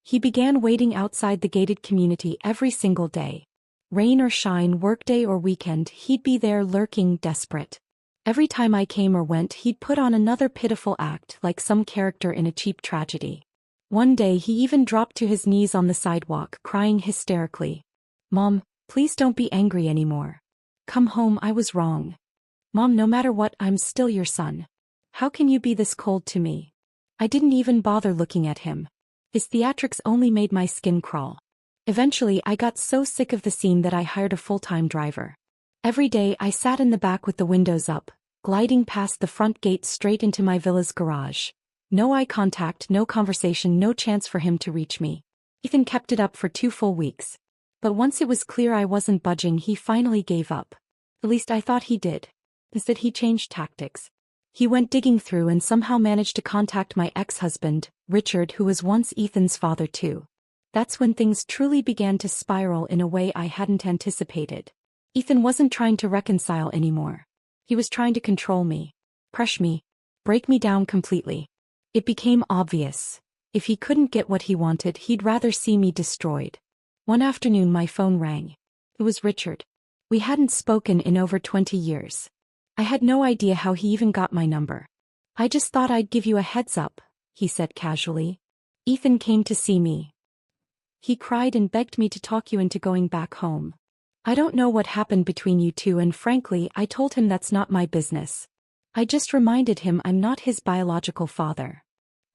He began waiting outside the gated community every single day. Rain or shine, workday or weekend, he'd be there lurking, desperate. Every time I came or went, he'd put on another pitiful act like some character in a cheap tragedy. One day he even dropped to his knees on the sidewalk, crying hysterically. Mom, please don't be angry anymore. Come home, I was wrong. Mom, no matter what, I'm still your son. How can you be this cold to me? I didn't even bother looking at him. His theatrics only made my skin crawl. Eventually I got so sick of the scene that I hired a full-time driver. Every day I sat in the back with the windows up, gliding past the front gate straight into my villa's garage. No eye contact, no conversation, no chance for him to reach me. Ethan kept it up for 2 full weeks. But once it was clear I wasn't budging, he finally gave up. At least I thought he did. Instead he changed tactics. He went digging through and somehow managed to contact my ex-husband, Richard, who was once Ethan's father too. That's when things truly began to spiral in a way I hadn't anticipated. Ethan wasn't trying to reconcile anymore. He was trying to control me, crush me, break me down completely. It became obvious. If he couldn't get what he wanted, he'd rather see me destroyed. One afternoon my phone rang. It was Richard. We hadn't spoken in over 20 years. I had no idea how he even got my number. I just thought I'd give you a heads up, he said casually. Ethan came to see me. He cried and begged me to talk you into going back home. I don't know what happened between you two, and frankly, I told him that's not my business. I just reminded him I'm not his biological father.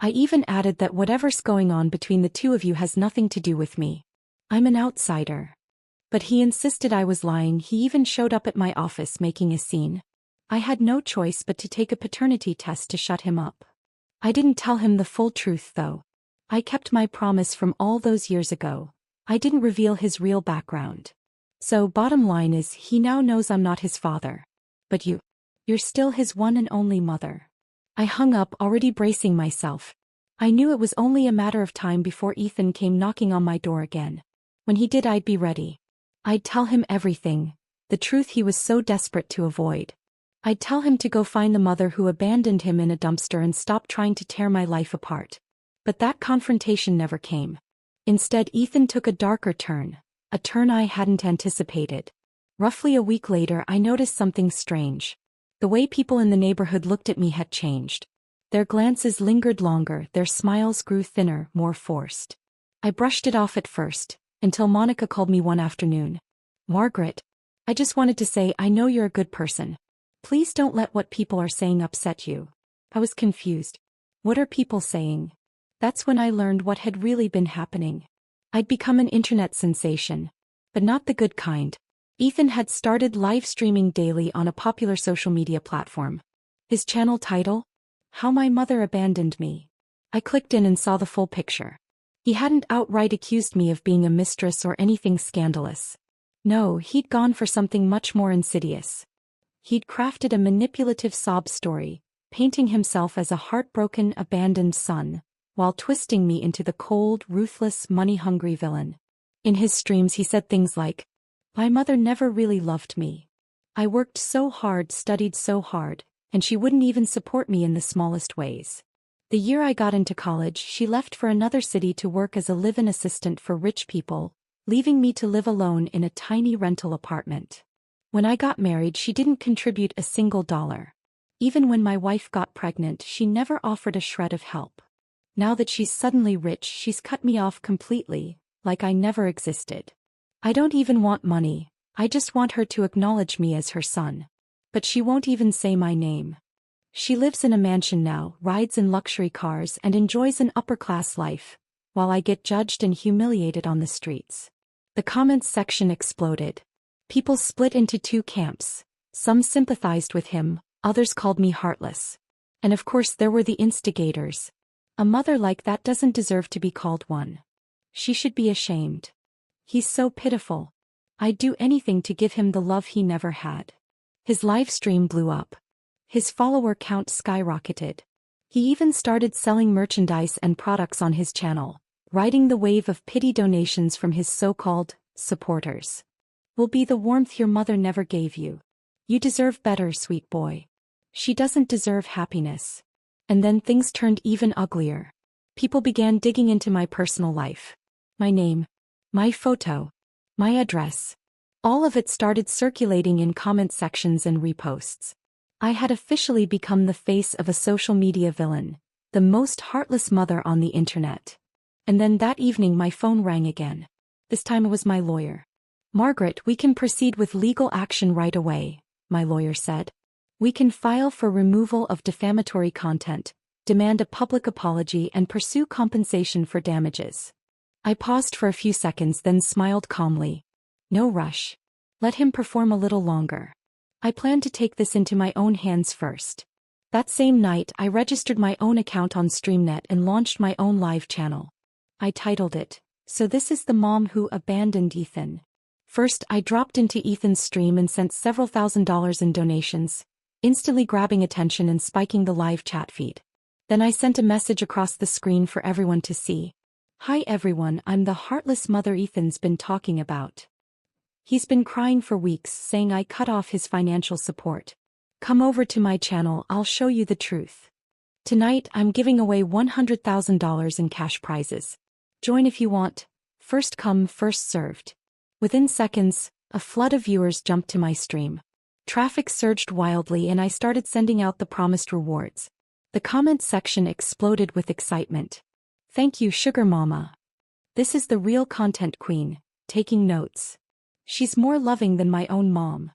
I even added that whatever's going on between the two of you has nothing to do with me. I'm an outsider. But he insisted I was lying. He even showed up at my office making a scene. I had no choice but to take a paternity test to shut him up. I didn't tell him the full truth though. I kept my promise from all those years ago. I didn't reveal his real background. So bottom line is he now knows I'm not his father. But you're still his one and only mother. I hung up, already bracing myself. I knew it was only a matter of time before Ethan came knocking on my door again. When he did, I'd be ready. I'd tell him everything, the truth he was so desperate to avoid. I'd tell him to go find the mother who abandoned him in a dumpster and stop trying to tear my life apart. But that confrontation never came. Instead, Ethan took a darker turn, a turn I hadn't anticipated. Roughly a week later, I noticed something strange. The way people in the neighborhood looked at me had changed. Their glances lingered longer, their smiles grew thinner, more forced. I brushed it off at first, until Monica called me one afternoon. "Margaret, I just wanted to say I know you're a good person. Please don't let what people are saying upset you." I was confused. What are people saying? That's when I learned what had really been happening. I'd become an internet sensation. But not the good kind. Ethan had started live streaming daily on a popular social media platform. His channel title? How My Mother Abandoned Me. I clicked in and saw the full picture. He hadn't outright accused me of being a mistress or anything scandalous. No, he'd gone for something much more insidious. He'd crafted a manipulative sob story, painting himself as a heartbroken, abandoned son, while twisting me into the cold, ruthless, money-hungry villain. In his streams he said things like, "My mother never really loved me. I worked so hard, studied so hard, and she wouldn't even support me in the smallest ways. The year I got into college, she left for another city to work as a live-in assistant for rich people, leaving me to live alone in a tiny rental apartment. When I got married, she didn't contribute a single dollar. Even when my wife got pregnant, she never offered a shred of help. Now that she's suddenly rich, she's cut me off completely, like I never existed. I don't even want money, I just want her to acknowledge me as her son. But she won't even say my name. She lives in a mansion now, rides in luxury cars, and enjoys an upper-class life, while I get judged and humiliated on the streets." The comments section exploded. People split into two camps. Some sympathized with him, others called me heartless. And of course there were the instigators. A mother like that doesn't deserve to be called one. She should be ashamed. He's so pitiful. I'd do anything to give him the love he never had. His live stream blew up. His follower count skyrocketed. He even started selling merchandise and products on his channel, riding the wave of pity donations from his so-called supporters. "Will be the warmth your mother never gave you. You deserve better, sweet boy. She doesn't deserve happiness." And then things turned even uglier. People began digging into my personal life. My name, my photo, my address. All of it started circulating in comment sections and reposts. I had officially become the face of a social media villain, the most heartless mother on the internet. And then that evening my phone rang again. This time it was my lawyer. "Margaret, we can proceed with legal action right away," my lawyer said. "We can file for removal of defamatory content, demand a public apology, and pursue compensation for damages." I paused for a few seconds, then smiled calmly. No rush. Let him perform a little longer. I plan to take this into my own hands first. That same night, I registered my own account on StreamNet and launched my own live channel. I titled it, "So This is the Mom Who Abandoned Ethan." First, I dropped into Ethan's stream and sent several $1,000s in donations, instantly grabbing attention and spiking the live chat feed. Then I sent a message across the screen for everyone to see. "Hi everyone, I'm the heartless mother Ethan's been talking about. He's been crying for weeks, saying I cut off his financial support. Come over to my channel, I'll show you the truth. Tonight I'm giving away $100,000 in cash prizes. Join if you want. First come, first served." Within seconds, a flood of viewers jumped to my stream. Traffic surged wildly and I started sending out the promised rewards. The comment section exploded with excitement. "Thank you, Sugar Mama. This is the real content queen, taking notes. She's more loving than my own mom."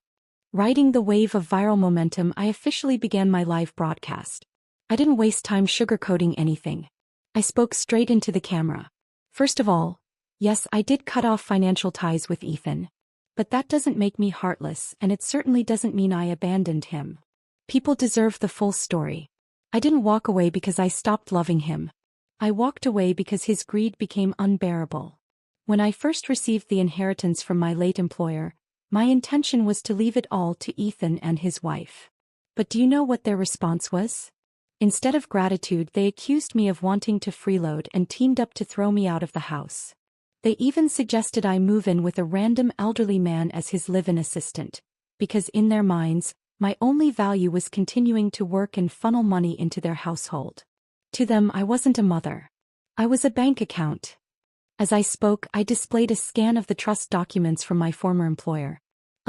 Riding the wave of viral momentum, I officially began my live broadcast. I didn't waste time sugarcoating anything. I spoke straight into the camera. First of all, yes, I did cut off financial ties with Ethan. But that doesn't make me heartless, and it certainly doesn't mean I abandoned him. People deserve the full story. I didn't walk away because I stopped loving him. I walked away because his greed became unbearable. When I first received the inheritance from my late employer, my intention was to leave it all to Ethan and his wife. But do you know what their response was? Instead of gratitude, they accused me of wanting to freeload and teamed up to throw me out of the house. They even suggested I move in with a random elderly man as his live-in assistant, because in their minds, my only value was continuing to work and funnel money into their household. To them, I wasn't a mother. I was a bank account. As I spoke, I displayed a scan of the trust documents from my former employer.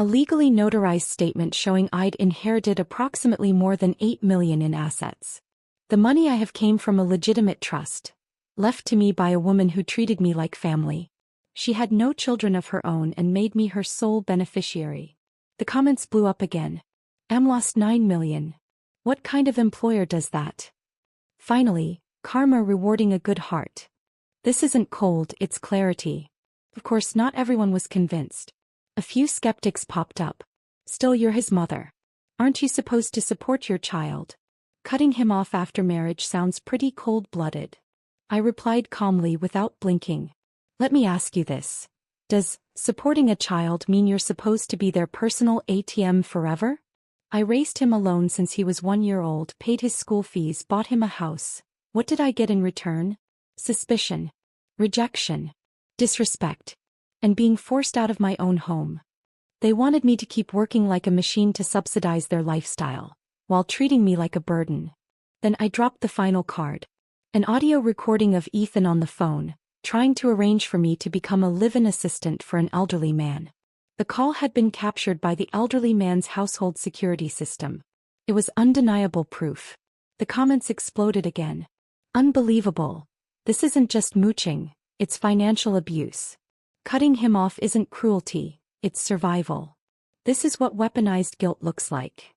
A legally notarized statement showing I'd inherited approximately more than $8 million in assets. The money I have came from a legitimate trust, left to me by a woman who treated me like family. She had no children of her own and made me her sole beneficiary. The comments blew up again. Lost $9 million. What kind of employer does that? Finally, karma rewarding a good heart. This isn't cold, it's clarity. Of course, not everyone was convinced. A few skeptics popped up. Still, you're his mother. Aren't you supposed to support your child? Cutting him off after marriage sounds pretty cold-blooded. I replied calmly without blinking. Let me ask you this. Does supporting a child mean you're supposed to be their personal ATM forever? I raised him alone since he was 1 year old, paid his school fees, bought him a house. What did I get in return? Suspicion, rejection, disrespect, and being forced out of my own home. They wanted me to keep working like a machine to subsidize their lifestyle, while treating me like a burden. Then I dropped the final card. An audio recording of Ethan on the phone, trying to arrange for me to become a live-in assistant for an elderly man. The call had been captured by the elderly man's household security system. It was undeniable proof. The comments exploded again. Unbelievable. This isn't just mooching, it's financial abuse. Cutting him off isn't cruelty, it's survival. This is what weaponized guilt looks like.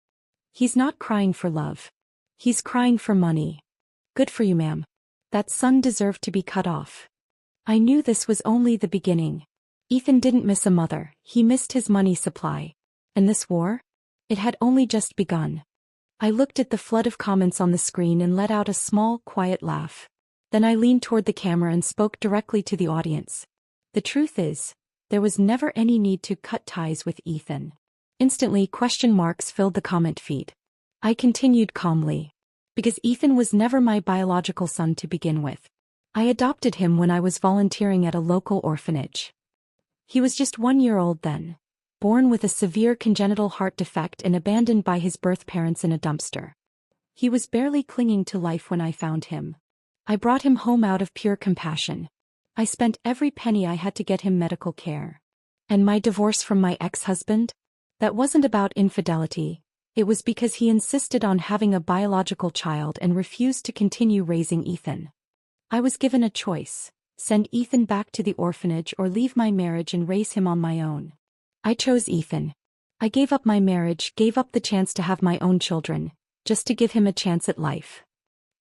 He's not crying for love. He's crying for money. Good for you, ma'am. That son deserved to be cut off. I knew this was only the beginning. Ethan didn't miss a mother, he missed his money supply. And this war? It had only just begun. I looked at the flood of comments on the screen and let out a small, quiet laugh. Then I leaned toward the camera and spoke directly to the audience. The truth is, there was never any need to cut ties with Ethan. Instantly, question marks filled the comment feed. I continued calmly. Because Ethan was never my biological son to begin with. I adopted him when I was volunteering at a local orphanage. He was just 1 year old then, born with a severe congenital heart defect and abandoned by his birth parents in a dumpster. He was barely clinging to life when I found him. I brought him home out of pure compassion. I spent every penny I had to get him medical care. And my divorce from my ex-husband? That wasn't about infidelity. It was because he insisted on having a biological child and refused to continue raising Ethan. I was given a choice. Send Ethan back to the orphanage or leave my marriage and raise him on my own. I chose Ethan. I gave up my marriage, gave up the chance to have my own children, just to give him a chance at life.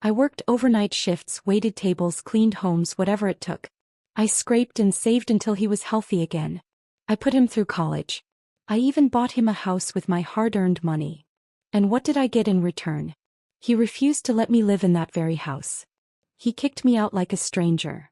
I worked overnight shifts, waited tables, cleaned homes, whatever it took. I scraped and saved until he was healthy again. I put him through college. I even bought him a house with my hard-earned money. And what did I get in return? He refused to let me live in that very house. He kicked me out like a stranger.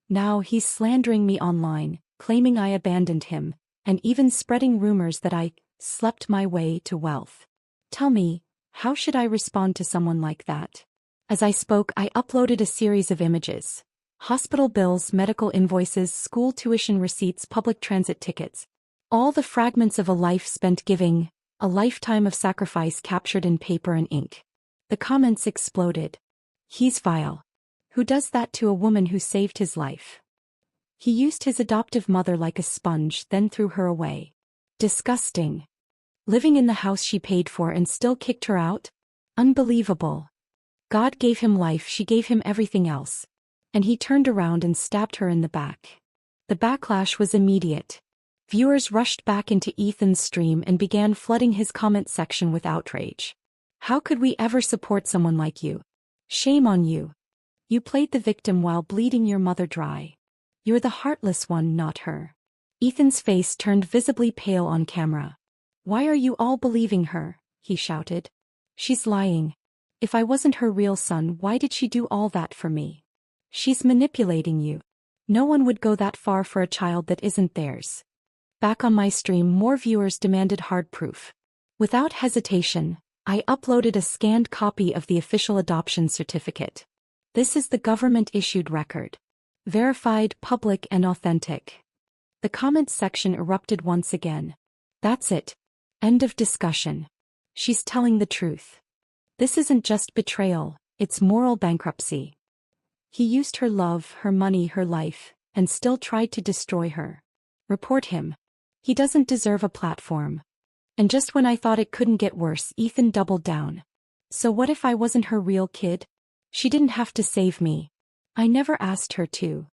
Now he's slandering me online, claiming I abandoned him, and even spreading rumors that I slept my way to wealth. Tell me, how should I respond to someone like that? As I spoke, I uploaded a series of images. Hospital bills, medical invoices, school tuition receipts, public transit tickets. All the fragments of a life spent giving, a lifetime of sacrifice captured in paper and ink. The comments exploded. He's vile. Who does that to a woman who saved his life? He used his adoptive mother like a sponge, then threw her away. Disgusting. Living in the house she paid for and still kicked her out? Unbelievable. God gave him life, she gave him everything else. And he turned around and stabbed her in the back. The backlash was immediate. Viewers rushed back into Ethan's stream and began flooding his comment section with outrage. How could we ever support someone like you? Shame on you. You played the victim while bleeding your mother dry. You're the heartless one, not her. Ethan's face turned visibly pale on camera. Why are you all believing her? He shouted. She's lying. If I wasn't her real son, why did she do all that for me? She's manipulating you. No one would go that far for a child that isn't theirs. Back on my stream, more viewers demanded hard proof. Without hesitation, I uploaded a scanned copy of the official adoption certificate. This is the government-issued record. Verified, public, and authentic. The comments section erupted once again. That's it. End of discussion. She's telling the truth. This isn't just betrayal, it's moral bankruptcy. He used her love, her money, her life, and still tried to destroy her. Report him. He doesn't deserve a platform. And just when I thought it couldn't get worse, Ethan doubled down. So what if I wasn't her real kid? She didn't have to save me. I never asked her to.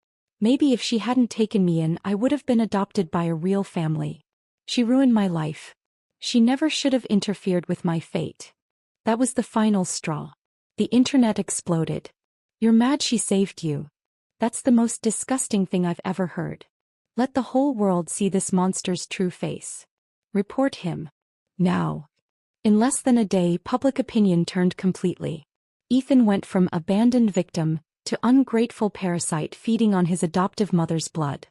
Maybe if she hadn't taken me in, I would have been adopted by a real family. She ruined my life. She never should have interfered with my fate. That was the final straw. The internet exploded. You're mad she saved you. That's the most disgusting thing I've ever heard. Let the whole world see this monster's true face. Report him. Now. In less than a day, public opinion turned completely. Ethan went from abandoned victim to ungrateful parasite feeding on his adoptive mother's blood.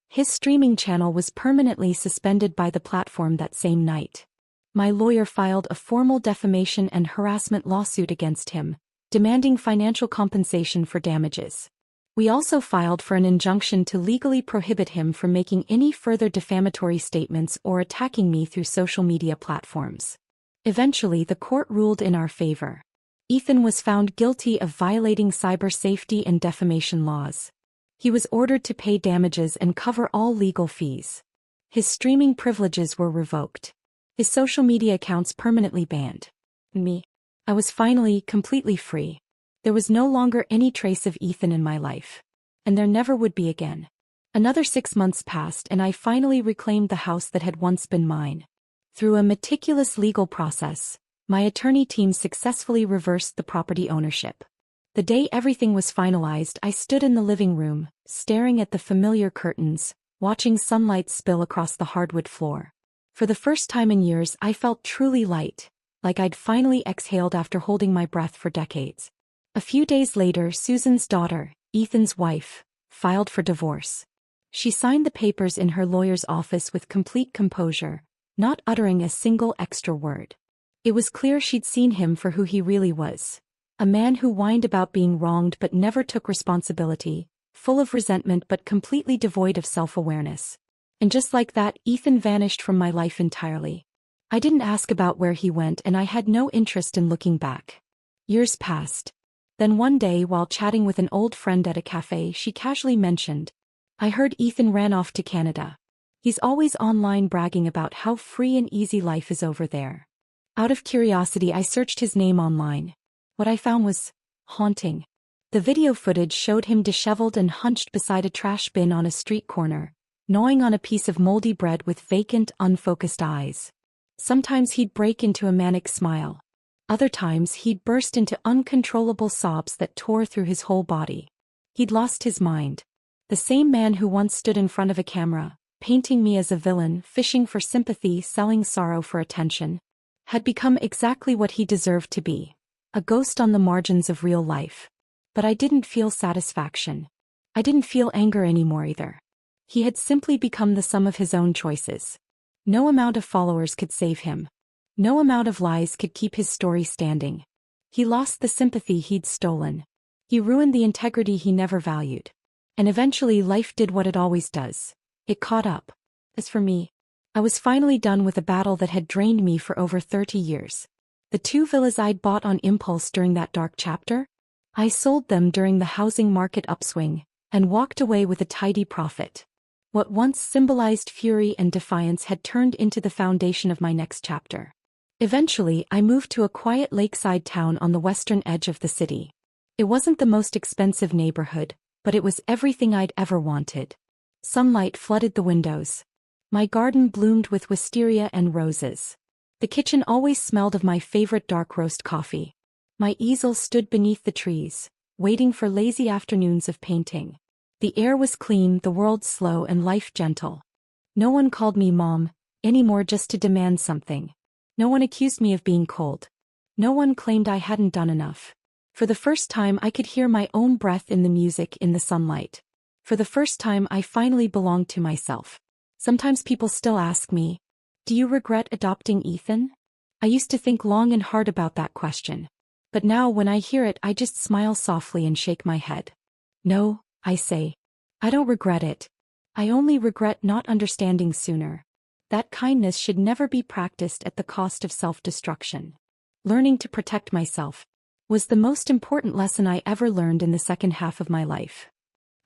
His streaming channel was permanently suspended by the platform that same night. My lawyer filed a formal defamation and harassment lawsuit against him, demanding financial compensation for damages. We also filed for an injunction to legally prohibit him from making any further defamatory statements or attacking me through social media platforms. Eventually, the court ruled in our favor. Ethan was found guilty of violating cyber safety and defamation laws. He was ordered to pay damages and cover all legal fees. His streaming privileges were revoked. His social media accounts permanently banned. I was finally completely free. There was no longer any trace of Ethan in my life. And there never would be again. Another 6 months passed and I finally reclaimed the house that had once been mine. Through a meticulous legal process, my attorney team successfully reversed the property ownership. The day everything was finalized, I stood in the living room, staring at the familiar curtains, watching sunlight spill across the hardwood floor. For the first time in years, I felt truly light, like I'd finally exhaled after holding my breath for decades. A few days later, Susan's daughter, Ethan's wife, filed for divorce. She signed the papers in her lawyer's office with complete composure, not uttering a single extra word. It was clear she'd seen him for who he really was. A man who whined about being wronged but never took responsibility, full of resentment but completely devoid of self-awareness. And just like that, Ethan vanished from my life entirely. I didn't ask about where he went and I had no interest in looking back. Years passed. Then one day, while chatting with an old friend at a cafe, she casually mentioned, "I heard Ethan ran off to Canada. He's always online bragging about how free and easy life is over there." Out of curiosity, I searched his name online. What I found was haunting. The video footage showed him disheveled and hunched beside a trash bin on a street corner, gnawing on a piece of moldy bread with vacant, unfocused eyes. Sometimes he'd break into a manic smile. Other times he'd burst into uncontrollable sobs that tore through his whole body. He'd lost his mind. The same man who once stood in front of a camera, painting me as a villain, fishing for sympathy, selling sorrow for attention, had become exactly what he deserved to be, a ghost on the margins of real life. But I didn't feel satisfaction. I didn't feel anger anymore either. He had simply become the sum of his own choices. No amount of followers could save him. No amount of lies could keep his story standing. He lost the sympathy he'd stolen. He ruined the integrity he never valued. And eventually life did what it always does. It caught up. As for me, I was finally done with a battle that had drained me for over 30 years. The 2 villas I'd bought on impulse during that dark chapter? I sold them during the housing market upswing, and walked away with a tidy profit. What once symbolized fury and defiance had turned into the foundation of my next chapter. Eventually, I moved to a quiet lakeside town on the western edge of the city. It wasn't the most expensive neighborhood, but it was everything I'd ever wanted. Sunlight flooded the windows. My garden bloomed with wisteria and roses. The kitchen always smelled of my favorite dark roast coffee. My easel stood beneath the trees, waiting for lazy afternoons of painting. The air was clean, the world slow, and life gentle. No one called me mom anymore just to demand something. No one accused me of being cold. No one claimed I hadn't done enough. For the first time I could hear my own breath in the music, in the sunlight. For the first time I finally belonged to myself. Sometimes people still ask me, "Do you regret adopting Ethan?" I used to think long and hard about that question. But now when I hear it I just smile softly and shake my head. No, I say. I don't regret it. I only regret not understanding sooner. That kindness should never be practiced at the cost of self-destruction. Learning to protect myself was the most important lesson I ever learned in the second half of my life.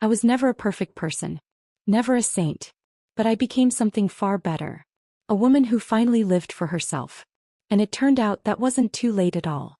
I was never a perfect person. Never a saint. But I became something far better. A woman who finally lived for herself. And it turned out that wasn't too late at all.